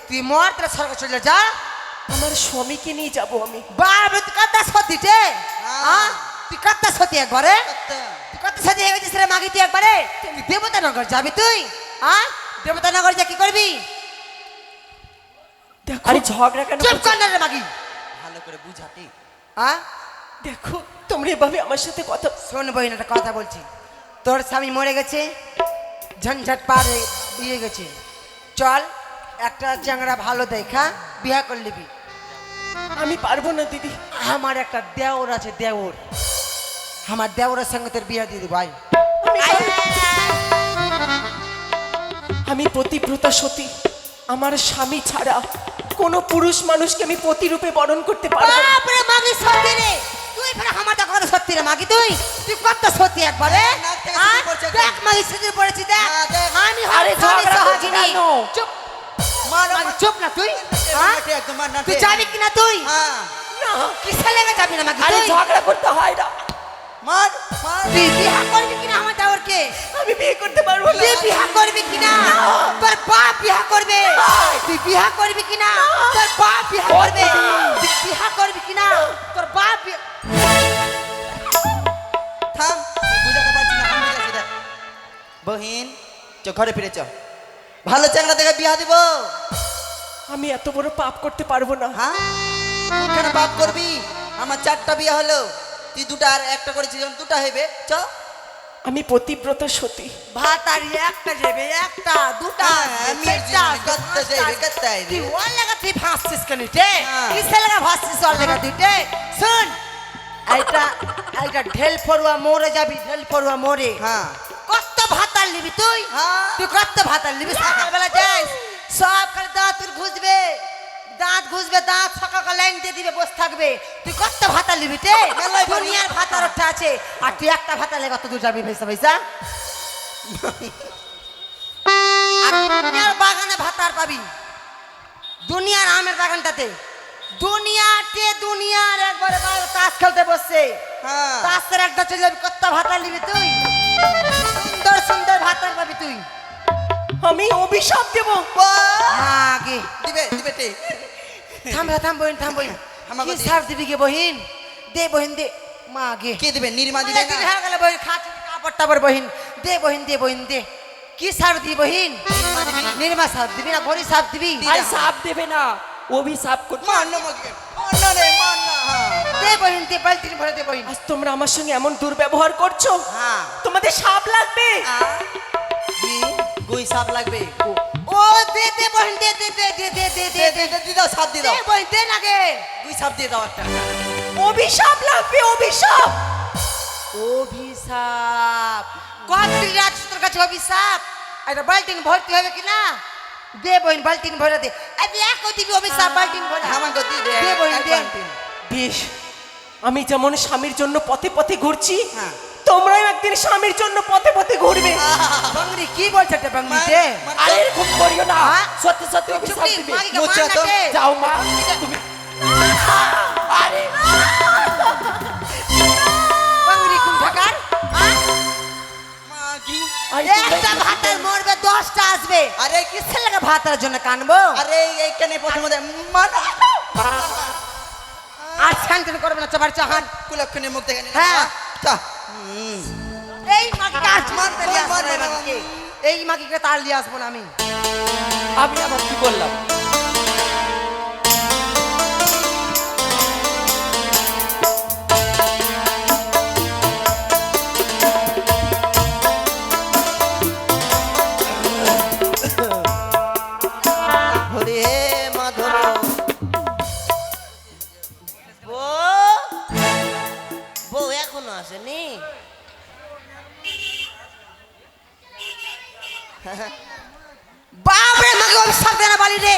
তুই মর, তাহলে স্বর্গে চলে যা। আমার স্বামীকে নিয়ে যাব আমি। বাবা, তুই কত সতী রে? হ্যাঁ। তুই কত সতী একবারে? আচ্ছা। তুই কত সতী হয়ে গেছিস রে মাগি তুই একবারে? তুই দেবতা নগর যাবি তুই? হ্যাঁ, দেবতা নগর যা কি করবি? দেখো, আরে ঝগড়া কেন চুপ করছো? কর না রে মাগি। ভালো করে বুঝাতে। হ্যাঁ, দেখো তোমরা এভাবে আমার সাথে কথা। শোন বই, একটা কথা বলছি। তোর স্বামী মরে গেছে, ঝঞ্ঝট পার দিয়ে গেছে। চল একটা চ্যাংড়া ভালো দেখা বিয়া করে নিবি। আমি পারবো না দিদি। আমার একটা দেওর আছে, দেওর। আমার দেওরের সঙ্গে তোর বিয়া দিয়ে দিবি ভাই। আমি আমি পতিব্রতা সতী। আমার স্বামী ছাড়া কোনো পুরুষ মানুষকে আমি পতিরূপে বরণ করতে পারবো না। বাপরে মাগি, সত্যি রে তুই? ফের আমার টাকা সত্যি রে মাগি তুই? তুই কত সত্যি একবারে? নাক থেকে আ? সিঁদুর পড়ছে একদম। দেখ মাগি, সিঁদুর পড়েছি দেখ। হ্যাঁ, দেখ। আমি আরে ঝগড়া করছো কেন? চুপ মারো, মাগি, চুপ না তুই? মার, আ? নাটে একদম মার, নাটে। তুই যাবি কিনা তুই? হ্যাঁ না, কিসে লেগে যাবি না মাগি আরে তুই? ঝগড়া করতে হয় না। মার মার। তুই বিয়া করবি কিনা আমার দেওরকে? আমি বিয়ে করতে পারবো না। তুই বিয়া করবি কিনা? তোর বাপ বিয়া করবে। তুই বিয়া করবি কিনা? তোর বাপ বিয়া করবে। তুই বিয়া করবি কিনা? তোর বাপ বিয়া- থাম, তুই বুঝাতে পারছি না, আমি বুঝাচ্ছি দেখ। বহিন চ, ঘরে ফিরে চ। ভালো চ্যাংড়া দেখে বিয়া দিব। আমি এত বড় পাপ করতে পারবো না। হ্যাঁ, কোনখানে পাপ করবি? আমার 4টা বিয়া হলো, তুই 2টা আর একটা করেছিস, যখন 2টা হইবে। চ। আমি পতিব্রতা সতী। ভাত আর একটা যাবে, একটা দুটা আমি চারটা, কত যাইবে, কত তুই আইবে। ওর লাগা তুই ভাসছিস কেন রে? হ্যাঁ। কিসের লাগা ভাসছিস ওর লাগা তুই রে? শুন, এইটা এইটা ঢেল পড়ুয়া মোড়ে যাবি, ঢেল পড়ুয়া মোড়ে। হ্যাঁ কত ভাত আর নিবি তুই? হ্যাঁ। তুই কত ভাত আর নিবি? সকালবেলা যাস, সব খালি দাঁত তোর ঘুষবে, দাঁত ঘুষবে, দাঁত সকালকার লাইন দিয়ে দিবে, বসে থাকবে। তুই কত ভাত আর নিবি রে? মেলায় বাড়ি। দুনিয়ার ভাত আর একটা আছে, আর তুই একটা ভাত আর লেগে কত দূর যাবি পয়সা পয়সা? আর দুনিয়ার বাগানে ভাত আর পাবি, দুনিয়ার আমের বাগানটাতে। দুনিয়ার একবারে তাস খেলতে বসছে, হ্যাঁ। তাসের একটা চলে যাবি, কত ভাত আর নিবি তুই? সুন্দর সুন্দর ভাত আর পাবি তুই। আমি অভিশাপ দেব। আগে দিবে দিবে তে। থাম বহিন, থাম বহিন। আমাকে কি দে। সার দিবি গে বহিন? দে বহিন দে। মা আগে কে দিবে? নির্মা দিবে না? হয়ে গেল বহিন, খাচ্ছি কাপড় টাপড় বহিন। দে বহিন, দে বহিন দে। কি সার দিবি বহিন? নির্মা সার দিবি না বড়ি সার দিবি? আরে সাপ দেবে না, অভিশাপ করতে। মার না আমাকে, মার না রে, মার না। হ্যাঁ দে বহিন, দে বালতির ভরে দে বহিন। আজ তোমরা আমার সঙ্গে এমন দুর্ব্যবহার করছো, হ্যাঁ। তোমাদের সাপ লাগবে। কি? গুই সাপ লাগবে ও দে দে বহিন দে দে দে দে দে দে দে দে দিয়ে দাও সাপ দিয়ে দে দাও বহিন দে নাগে 2 সাপ দিয়ে দাও একটা অভিশাপ লাগবে, অভিশাপ। অভিশাপ কত রাখছিস তোর কাছে অভিশাপ একটা বালতিন ভর্তি হবে কি না দে বহিন বালতিন ভরে দে আরে এক দিবি অভিশাপ বালতিন ভরে আমাকে দিয়ে দে দে বহিন এক দে বালতি। বেশ, আমি যেমন স্বামীর জন্য পথে পথে ঘুরছি, হ্যাঁ। তোমরাও একদিন স্বামীর জন্য পথে পথে ঘুরবে। বাংরি কি বলছে এটা বাংরি দে আরে এরকম করিও না, হ্যাঁ? সত্যি সত্যি অভিশাপ চুপড়ি দিবে। মাগিকে মুচ্ছা মার তো। নাকে যাও মা, তুমি আরে বাংরি কোন ঠাকার মা কি আই একটা ভাতার মরবে 10টা আসবে আরে কিসের লাগে ভাতার জন্য কানবো আরে এইখানে প্রথমে মা আর শান্তি করবে না চবার চাহান কুলক্ষণের মুখ দেখে নিলাম হ্যাঁ। চা এই মাগিকে আজ মারতে নিয়ে আসবো মার, না এই মার, মাগিকে। এই মাগিকে তার নিয়ে আসবো না আমি আমি আবার কি করলাম? হরে মাধব বউ বউ এখনো আসেনি বাপরে মাকে অভিশাপ দেনা বালি রে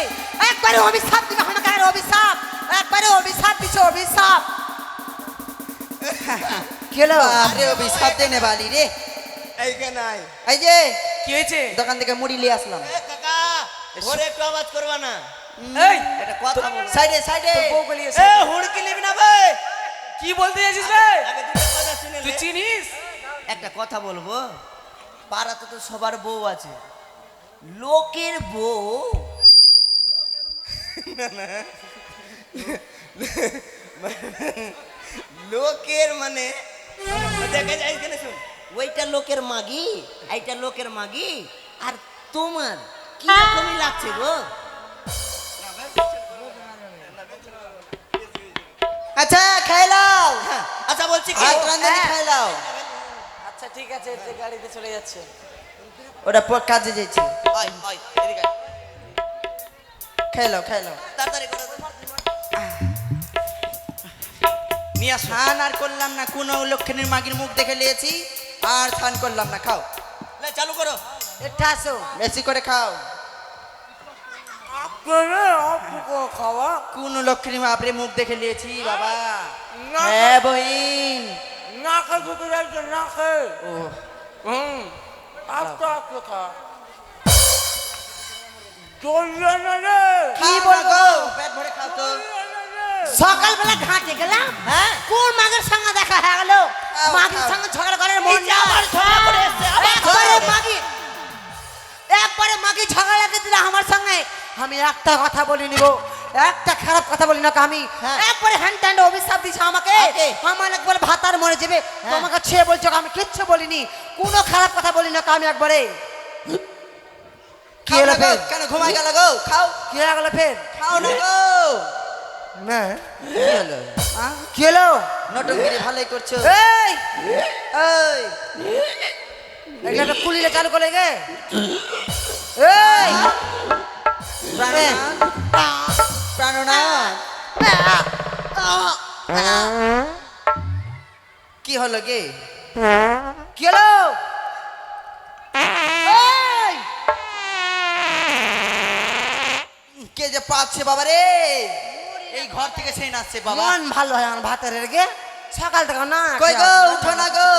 একবারে অভিশাপ দিবে আমাকে আর অভিশাপ একবারে অভিশাপ দিছে অভিশাপ কেলো আরে অভিশাপ দেনে বালি রে এইখানে আয় এই যে কি হয়েছে? দোকান থেকে মুড়ি নিয়ে আসলাম এ কাকা ঘরে একটু আওয়াজ করবা না এই একটা কথা বলো সাইডে সাইডে বউকে নিয়ে এ হুড়কি নিবি না ভাই কি বলতে যাচ্ছিস রে? আগে দুটো কথা শুনে তুই নে। চিনিস? একটা কথা বলবো পাড়াতে তো সবার বউ আছে লোকের বউ না, না। লোকের মানে দেখা যায় এখানে শুন ওইটা লোকের মাগি এইটা লোকের মাগি আর তোমার কি রকমই লাগছে গো আচ্ছা খাইলাও হ্যাঁ, আচ্ছা বলছি কি ভাত রাঁধুনি খাইলাও আচ্ছা ঠিক আছে, গাড়িতে চলে যাচ্ছে। ওটা কাজে যাইছি ওই ওই এদিকে আয়। খাইলাও খাইলাও তাড়াতাড়ি করে দে। মিয়া স্নান আর করলাম না কোন লক্ষ্মীর মাগির মুখ দেখে নিয়েছি আর স্নান করলাম না খাও লে, চালু করো এটা আসো বেশি করে খাও খাওয়া কোন লক্ষ্মী মাপরে মুখ দেখে নিয়েছি বাবা হ্যাঁ বহিন না খেয়ে ঢুকে যাচ্ছে না খেয়ে ও আস্তে আস্তে খা চলবে না রে কি বলবো পেট ভরে খাও তো সকালবেলা ঘাটে গেলাম হ্যাঁ কোন মাগের সঙ্গে দেখা হয়ে গেল মাগের সঙ্গে ঝগড়া করার মন এই যে আবার ঝগড়া করে এসছে, আবার একবারে ঝগড়া করে। মাগি একবারে মাগি ঝগড়া লাগিয়ে দিলে আমার সঙ্গে আমি একটা কথা বলি নিব একটা খারাপ কথা বলি না আমি হ্যাঁ। একবারে হ্যান্ড হ্যান্ড অভিশাপ দিছে আমাকে ওকে। আমার একবার ভাতার মরে যাবে তোমাকে ছেড়ে বলছো আমি কিচ্ছু বলিনি কোনো খারাপ কথা বলি না আমি একবারে কি খাও হলো না গো, ফের কেন ঘুমাই গেল গো খাও কি হয়ে গেল ফের খাও না গো না কি হলো কি হলো নটকগিরি ভালোই করছো এই এই এগুলো কুলিলে চালু করে গে এই প্রাণনাথ কি হলো গে কি হলো এই কে যে পাচ্ছে বাবা রে এই ঘর থেকে সেই নাচছে বাবা মন ভালো হয় আমার ভাতের গে সকাল থেকে না কই গো উঠো না গো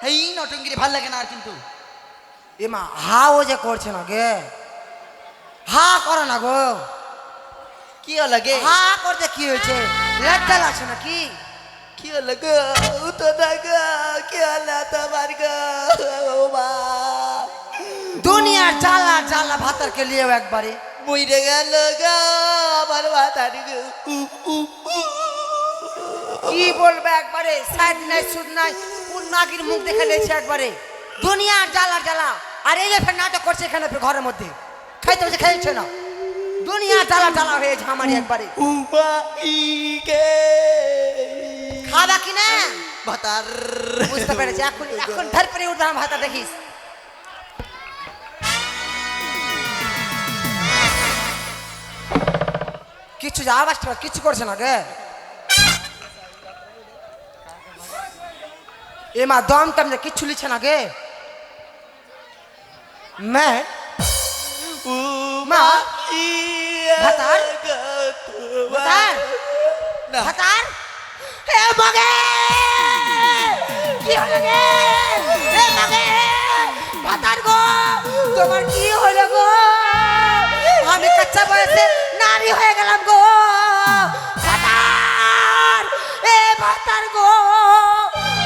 এই নটঙ্গিরি ভাল লাগে না আর কিন্তু এমা হাও যে করছে না গে হা করে না গো কি হলো গে হা করতে কি হয়েছে লজ্জা লাগছে না কি কি হলো গো উঠো না গো কি হলো তোমার গো ও মা দুনিয়ার জ্বালা জ্বালা ভাতার কে লিয়েও একবারে মইরে গেল গো আমার মাথারি গো কি বলবে একবারে সাইড নাই সুদ নাই কোন নাগির মুখ দেখে নিয়েছে একবারে দুনিয়ার জ্বালা জ্বালা আর এই যে ফের নাটক করছে এখানে ঘরের মধ্যে খাইতে বসে খাইছে না দুনিয়ার জ্বালা জ্বালা হয়েছে আমারই একবারে উমা ইকে খাবা কি না ভাতার বুঝতে পেরেছি এখন এখন ধর পরে উঠবে আমার ভাতা দেখিস কিছু আওয়াজ কিছু করছে না গে এ মা দম টম যে কিচ্ছু লিখছে না গে মা মা ভাতার ভাতার ভাতার এ মগে কি হলো গে এ মগে ভাতার গো তোমার কি হলো গো আমি কাচ্চা বয়সে নারী হয়ে গেলাম গো ভাতার এ ভাতার গো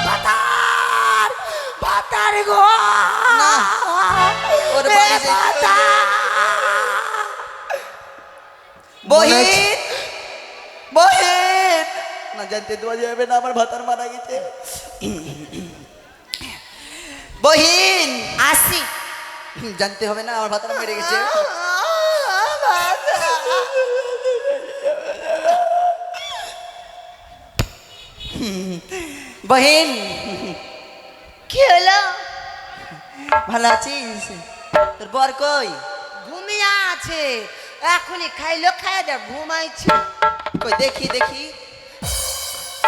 ভাতার ভাতার গো না, ওর এ বাড়ি যেতে ভাতার। বহিন বহিন না জানতে দেওয়া যাবে না আমার ভাতার মারা গেছে বহিন আসি জানতে হবে না আমার ভাতার মেরে গেছে বহিন কি হলো ভালো আছিস তোর বর কই ঘুমিয়ে আছে এখনই খাইলো খাইয়া দে ঘুমাইছে কই দেখি দেখি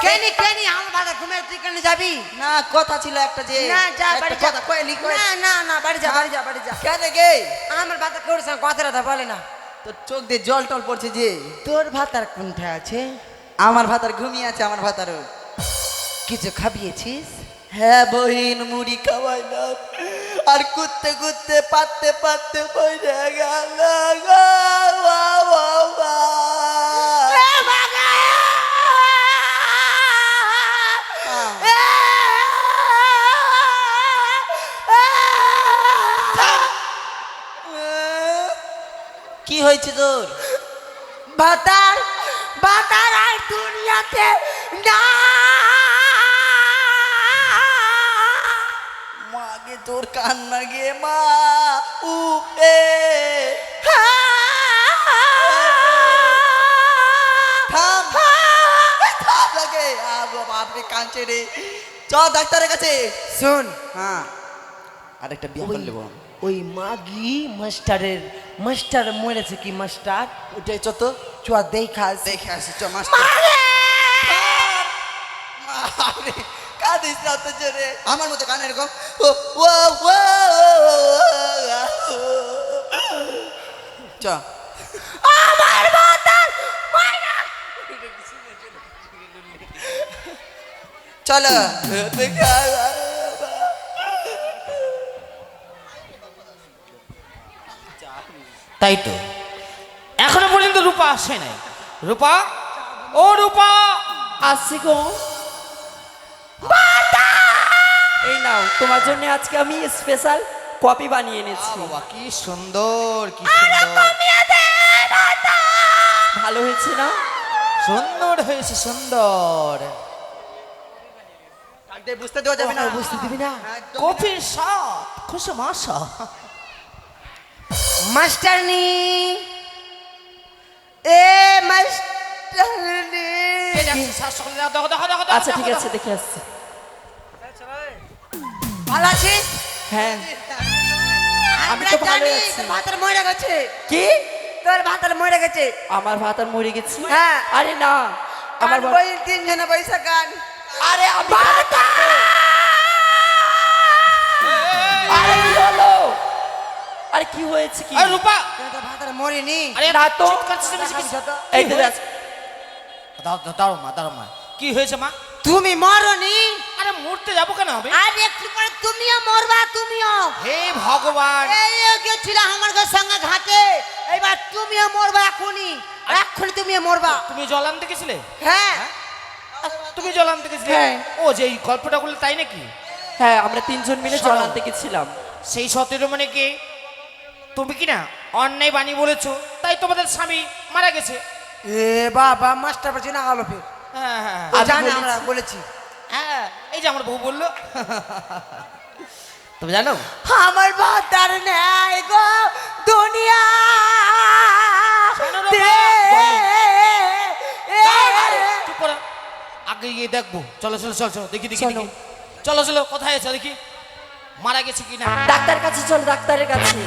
কেনি কেনি আমার বাবা ঘুমের তুই কেন যাবি না কথা ছিল একটা যে না যা একটা বাড়ি যা কথা কইলি কই না না না বাড়ি যা বাড়ি যা বাড়ি যা কেন গে আমার বাবা কারোর সঙ্গে কথা রাধা বলে না তোর চোখ দিয়ে জল টল পড়ছে যে তোর ভাতার কোনটা আছে আমার ভাতার ঘুমিয়ে আছে আমার ভাতারও কিছু খাবিয়েছিস হ্যাঁ বহিন মুড়ি খাওয়াই না আর কুত্তে কুত্তে পাততে পাততে পড়ে গেল গো বাবা। কি হয়েছে তোর ভাতার ভাতার আর দুনিয়াতে না মাগে তোর কান্না গে মা উ এ থাম থাম লাগে বাপরে কাঁদছে রে চ ডাক্তারের কাছে শুন হ্যাঁ আরেকটা বিয়ে করে নেবো ওই মাগি মাস্টার মরেছে কি মাস্টার ওটাই চ তো চুয়া দেখাস দেখে আসি চ মাস্টার বাপরে কাঁদিস না তো জোরে আমার মতো কানে এরকম ও ও ও চ আমার ভাতার চলো দেখে তাই তো এখনো পর্যন্ত রূপা আসে নাই রূপা ও রূপা আসছি গো এই নাও তোমার জন্য আজকে আমি স্পেশাল কপি বানিয়ে এনেছি বাবা কি সুন্দর কি সুন্দর ভালো হয়েছে না সুন্দর হয়েছে সুন্দর বুঝতে দেওয়া যাবে না বুঝতে দিবি না কফির স্বাদ খুশি মাসা মাস্টারনি এ মাস্টারনি আচ্ছা ঠিক আছে দেখে আসছি ভালো আছিস হ্যাঁ আমি আমরা তো ভালো জানি আছি তোর ভাতার মরে গেছে কি তোর ভাতার মরে গেছে আমার ভাত আর মরে গেছি হ্যাঁ। আরে না আমার আমার ভাত- বই তিনজনে পয়সা গান আরে আমি কেন কাঁদবো? আরে কি হলো আরে কি হয়েছে কি আরে রূপা তোর ভাতার মরেনি আরে না তো। চিৎকার চেঁচামেচি কিসের? এই তো দেখ, দাঁড়ো মা কি হয়েছে মা তুমি মরনি আরে মরতে যাবো কেন হবে আর একটু পরে তুমিও মরবা তুমিও হে ভগবান এই গেছিল আমার সঙ্গে ঘাটে এইবার তুমিও মরবা এখনই তুমিও মরবা তুমি জল আনতে গেছিলে হ্যাঁ তুমি জল আনতে গেছিলে হ্যাঁ। ও যে এই গল্পটা বললে তাই নাকি হ্যাঁ আমরা তিনজন মিলে জল আনতে গেছিলাম সেই সতেরো মানে কি তুমি কি না অন্যায় বাণী বলেছো তাই তোমাদের স্বামী মারা গেছে এ বাবা মাস্টার পাচ্ছি না গেল ফের হ্যাঁ হ্যাঁ ও আমি জানে বলেছি। আমরা বলেছি হ্যাঁ এই যে আমার বউ বললো তুমি জানো আমার ভাতার নেই গো দুনিয়া শোনো রে তে। আরে, চুপ করো। আগে গিয়ে দেখবো চলো চলো চলো চলো দেখি দেখি চলো। দেখি চলো চলো কোথায় আছে দেখি মারা গেছে কি না ডাক্তার কাছে চল ডাক্তারের কাছে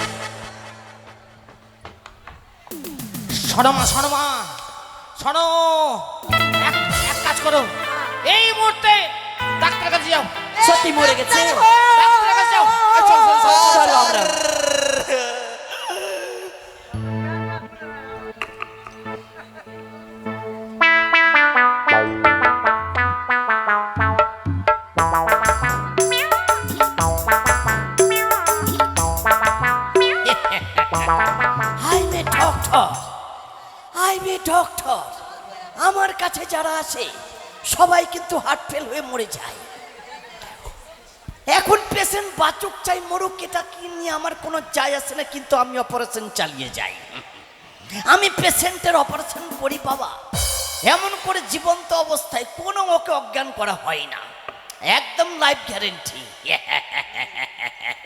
সরমা সরমা শোনো, এক এক কাজ করো, এই মুহূর্তে ডাক্তারের কাছে যাও। সত্যি মরে গেছে। ডাক্তারের কাছে যাও। এই চল, চল, চল, চল। চলো আমরা। I'm a doctor. I'm a doctor. আমার কাছে যারা আসে সবাই কিন্তু হার্ট ফেল হয়ে মরে যায়। এখন পেশেন্ট বাঁচুক চাই মরুক এটা কি নিয়ে আমার কোনো যায় আসে না, কিন্তু আমি অপারেশন চালিয়ে যাই। আমি পেশেন্টের অপারেশন করি বাবা, এমন করে জীবন্ত অবস্থায় কোনো ওকে অজ্ঞান করা হয় না, একদম লাইফ গ্যারেন্টি।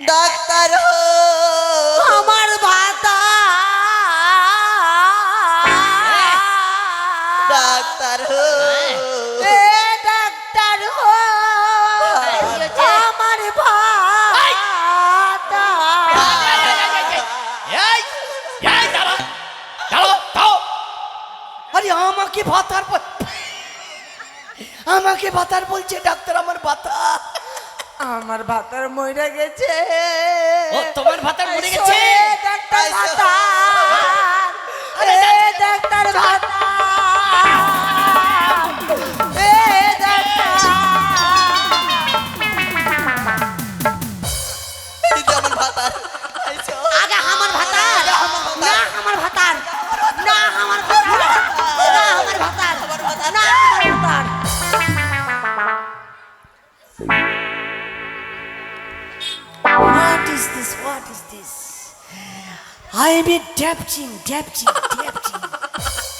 ডাক্তার আমার ভাতা ডাক্তার এ ডাক্তার হো আমার ভাতা এই, এই, দাঁড়া, দাঁড়াও, দাও। আরে আমাকে ভাতার আমাকে ভাতার বলছে ডাক্তার, আমার ভাতা। আমার ভাতার মইরা গেছে। ও তোমার ভাতার মরে গেছে? এ ডাক্তার ভাতা এ ডাক্তার ভাতা এ ডাক্তার এই যে আমার ভাতার আগে আমার ভাতার না আমার ভাতার না আমার ভাতার না আমার ভাতার না আমার ভাতার What is this? What is this? I am a dabching.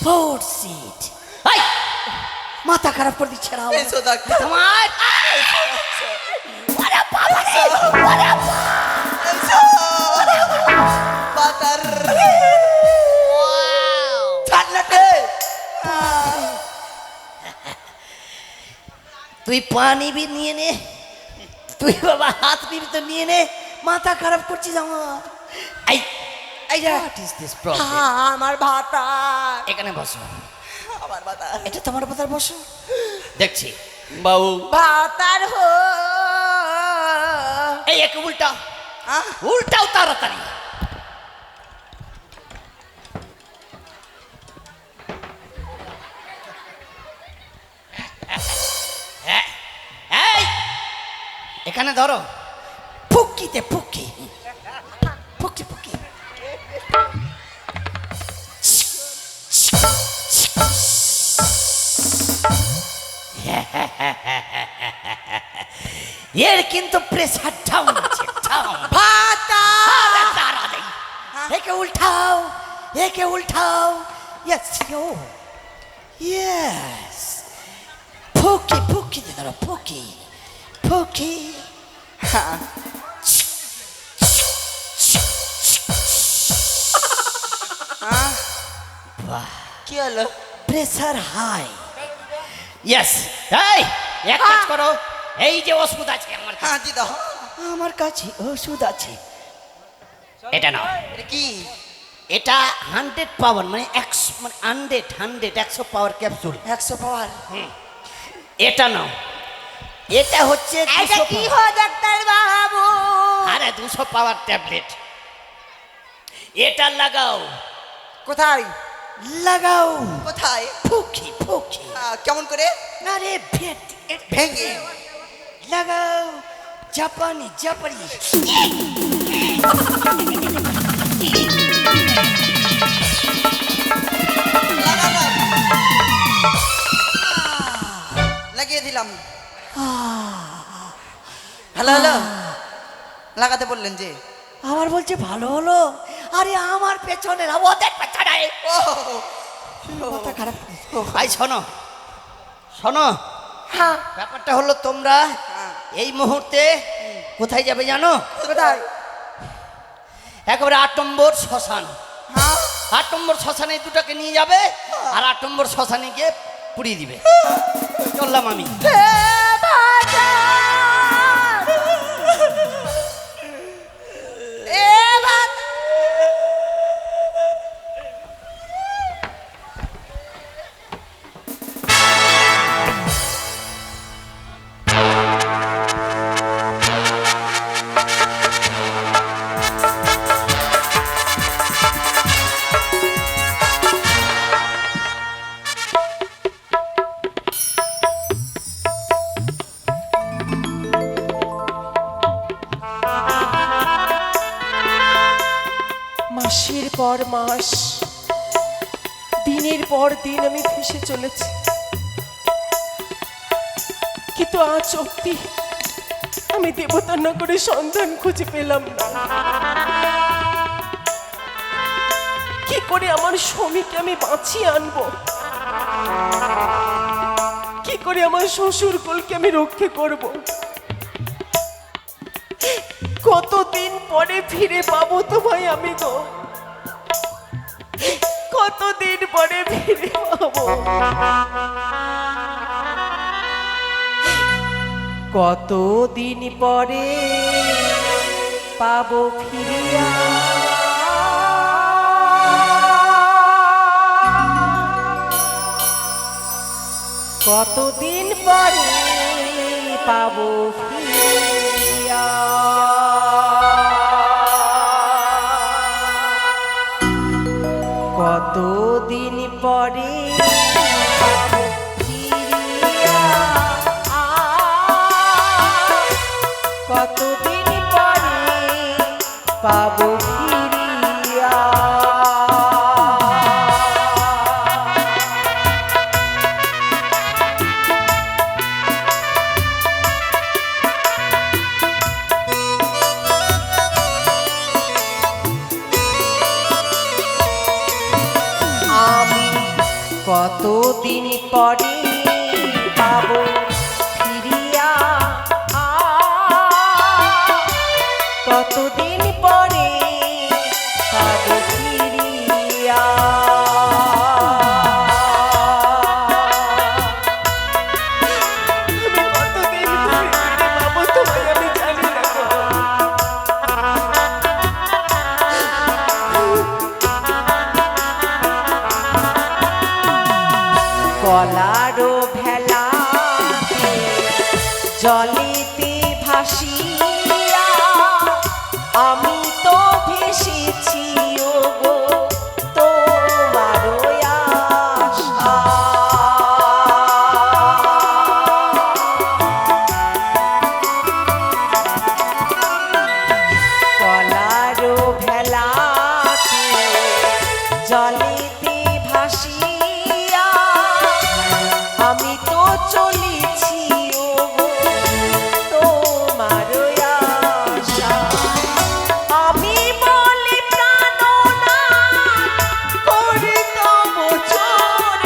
Poor seat. Hey! মাথা খারাপ করে দিচ্ছে রাও। এসো ডাক্তার তোমার ওরে বাবা রে, ওরে বাবা। ভাতার ঠান্ডাতে তুই পানি বি নিয়ে নে, তুই বাবা হাত নিবি তো নিয়ে নে, মাথা খারাপ করছিস আমার। এই এই যা, হোয়াট ইজ দিস প্রবলেম? আমার ভাতার এখানে বসো, আমার ভাতার এটা তোমার পাতার বসো, দেখছি। বাবু ভাতার হো এই একে উল্টাও, উল্টাও তাড়াতাড়ি। এই এখানে ধরো, ফুকিতে ফুকি ফুকি ফুকি। এর কিন্তু প্রেসার ডাউন আছে, ডাউন। আরে দাঁড়া নেই, একে উল্টাও, একে উল্টাও। ইয়েস ও ইয়েস, ফুকি ফুকি ধরো, ফুকি ফুকি। কি হলো প্রেসার হাই। ইয়েস, এই এক কাজ করো, এই যে ওষুধ আছে আমার কাছে, হ্যাঁ দি দাও আমার কাছে ওষুধ আছে, এটা নাও। এটা কি এটা 100 পাওয়ার মানে 100 পাওয়ার ক্যাপসুল। 100 পাওয়ার এটা নাও, এটা হচ্ছে এটা 200 কি power। হো ডাক্তার বাবু আরে 200 পাওয়ার ট্যাবলেট, এটা লাগাও, কোথায় লাগাও, কোথায় ফুকি ফুকি। কেমন করে আরে ভেট ভেঙে লাগাও, জাপানি জাপানি। লাগালাম লাগিয়ে দিলাম হ্যালো হ্যালো লাগাতে বললেন যে আমার বলছে ভালো হলো, আরে আমার পেছনে না, ওদের পেছনে। ও মাথা খারাপ। ভাই শোনো শোনো, হ্যাঁ ব্যাপারটা হলো তোমরা এই মুহূর্তে কোথায় যাবে জানো? কোথায় একেবারে 8 নম্বর শ্মশান। 8 নম্বর শ্মশানে এই দুটাকে নিয়ে যাবে, আর 8 নম্বর শ্মশানে গিয়ে পুড়িয়ে দিবে। চললাম আমি। পর মাস, দিনের পর দিন আমি ভেসে চলেছি, কিন্তু আজ অব্দি আমি দেবতার নগরে সন্ধান খুঁজে পেলাম না। কি করে আমার স্বামীকে আমি বাঁচিয়ে আনবো, কি করে আমার শ্বশুর কুলকে আমি রক্ষে করব? কতদিন পরে ফিরে পাবো তোমায় আমি গো, কতদিন পরে ফিরে পাবো, কতদিন পরে পাবো ফিরিয়া? কতদিন পরে পাবো ফিরিয়া? কতদিন পরে পাবো ফিরিয়া? কতদিন পরে পাবো ফিরিয়া? কতদিন পরে পাবো ফিরিয়া? কতদিন পরে পাবো ফিরিয়া? আমি কতদিন পরে ফিরে পাবো তোমায় আমি জানি না গো। কলারো ভেলাতে জলেতে ভাসিয়া আমি তো ভেসেছি ওগো তোমারো আশা। কলারো ভেলাতে জলেতে ভাসিয়া আমি তো চলেছি ওগো তোমার আশা। আমি বলি প্রাণনাথ করে তবু চোর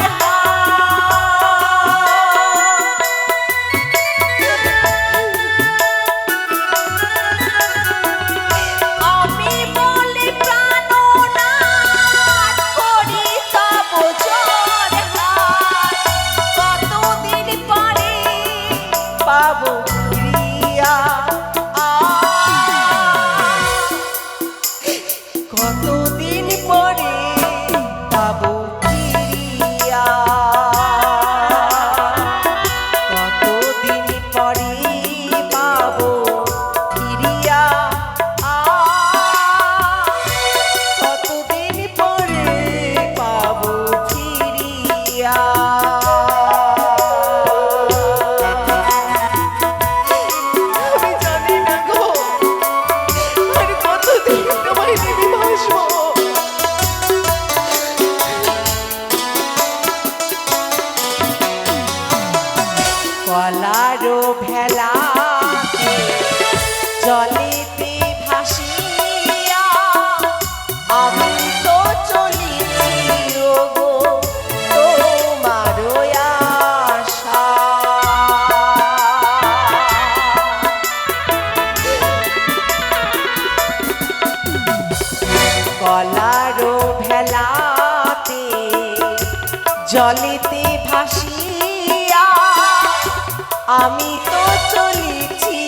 আমি বলি প্রাণনাথ করি তবু চোর কতদিন পরে পাবো ফিরিয়া? কতদিন পরে পাবো ফিরিয়া? কতদিন পরে পাবো ফিরিয়া? কতদিন পরে পাবো ফিরিয়া? আমি জানি না গো, আর কতদিন তোমায় দিদি ভাসবো। কলারো ভেলাতে জলেতে ভাসিয়া আমি তো চলেছি ওগো তোমারো আশা। কলারো ভেলাতে জলেতে ভাসিয়া আমি তো চলেছি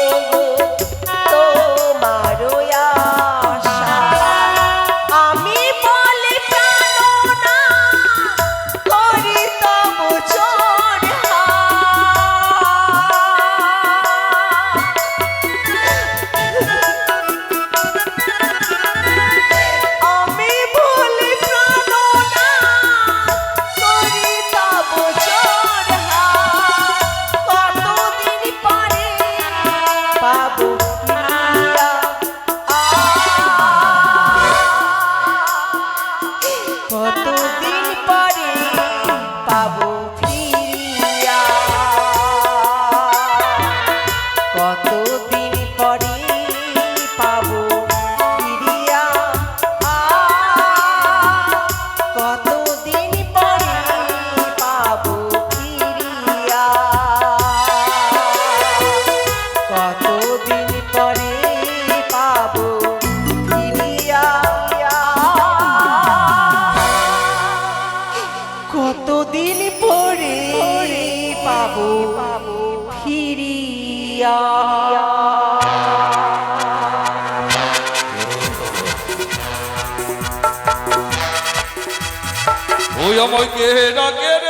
ওগো তোমারো আশা। আমি বলি প্রাণনাথ করি তবু চোর আমি বলি প্রাণনাথ করি তবু চোর কতদিন পরে কতদিন পরে পাবো ফিরিয়া, কতদিন পরে পাবো ফিরিয়া, কতদিন পরে পাবো ফিরিয়া, কতদিন পরে পাবো ফিরিয়া, কতদিন পরে পাবো ফিরিয়া। ওই আমাকে ডাকে রে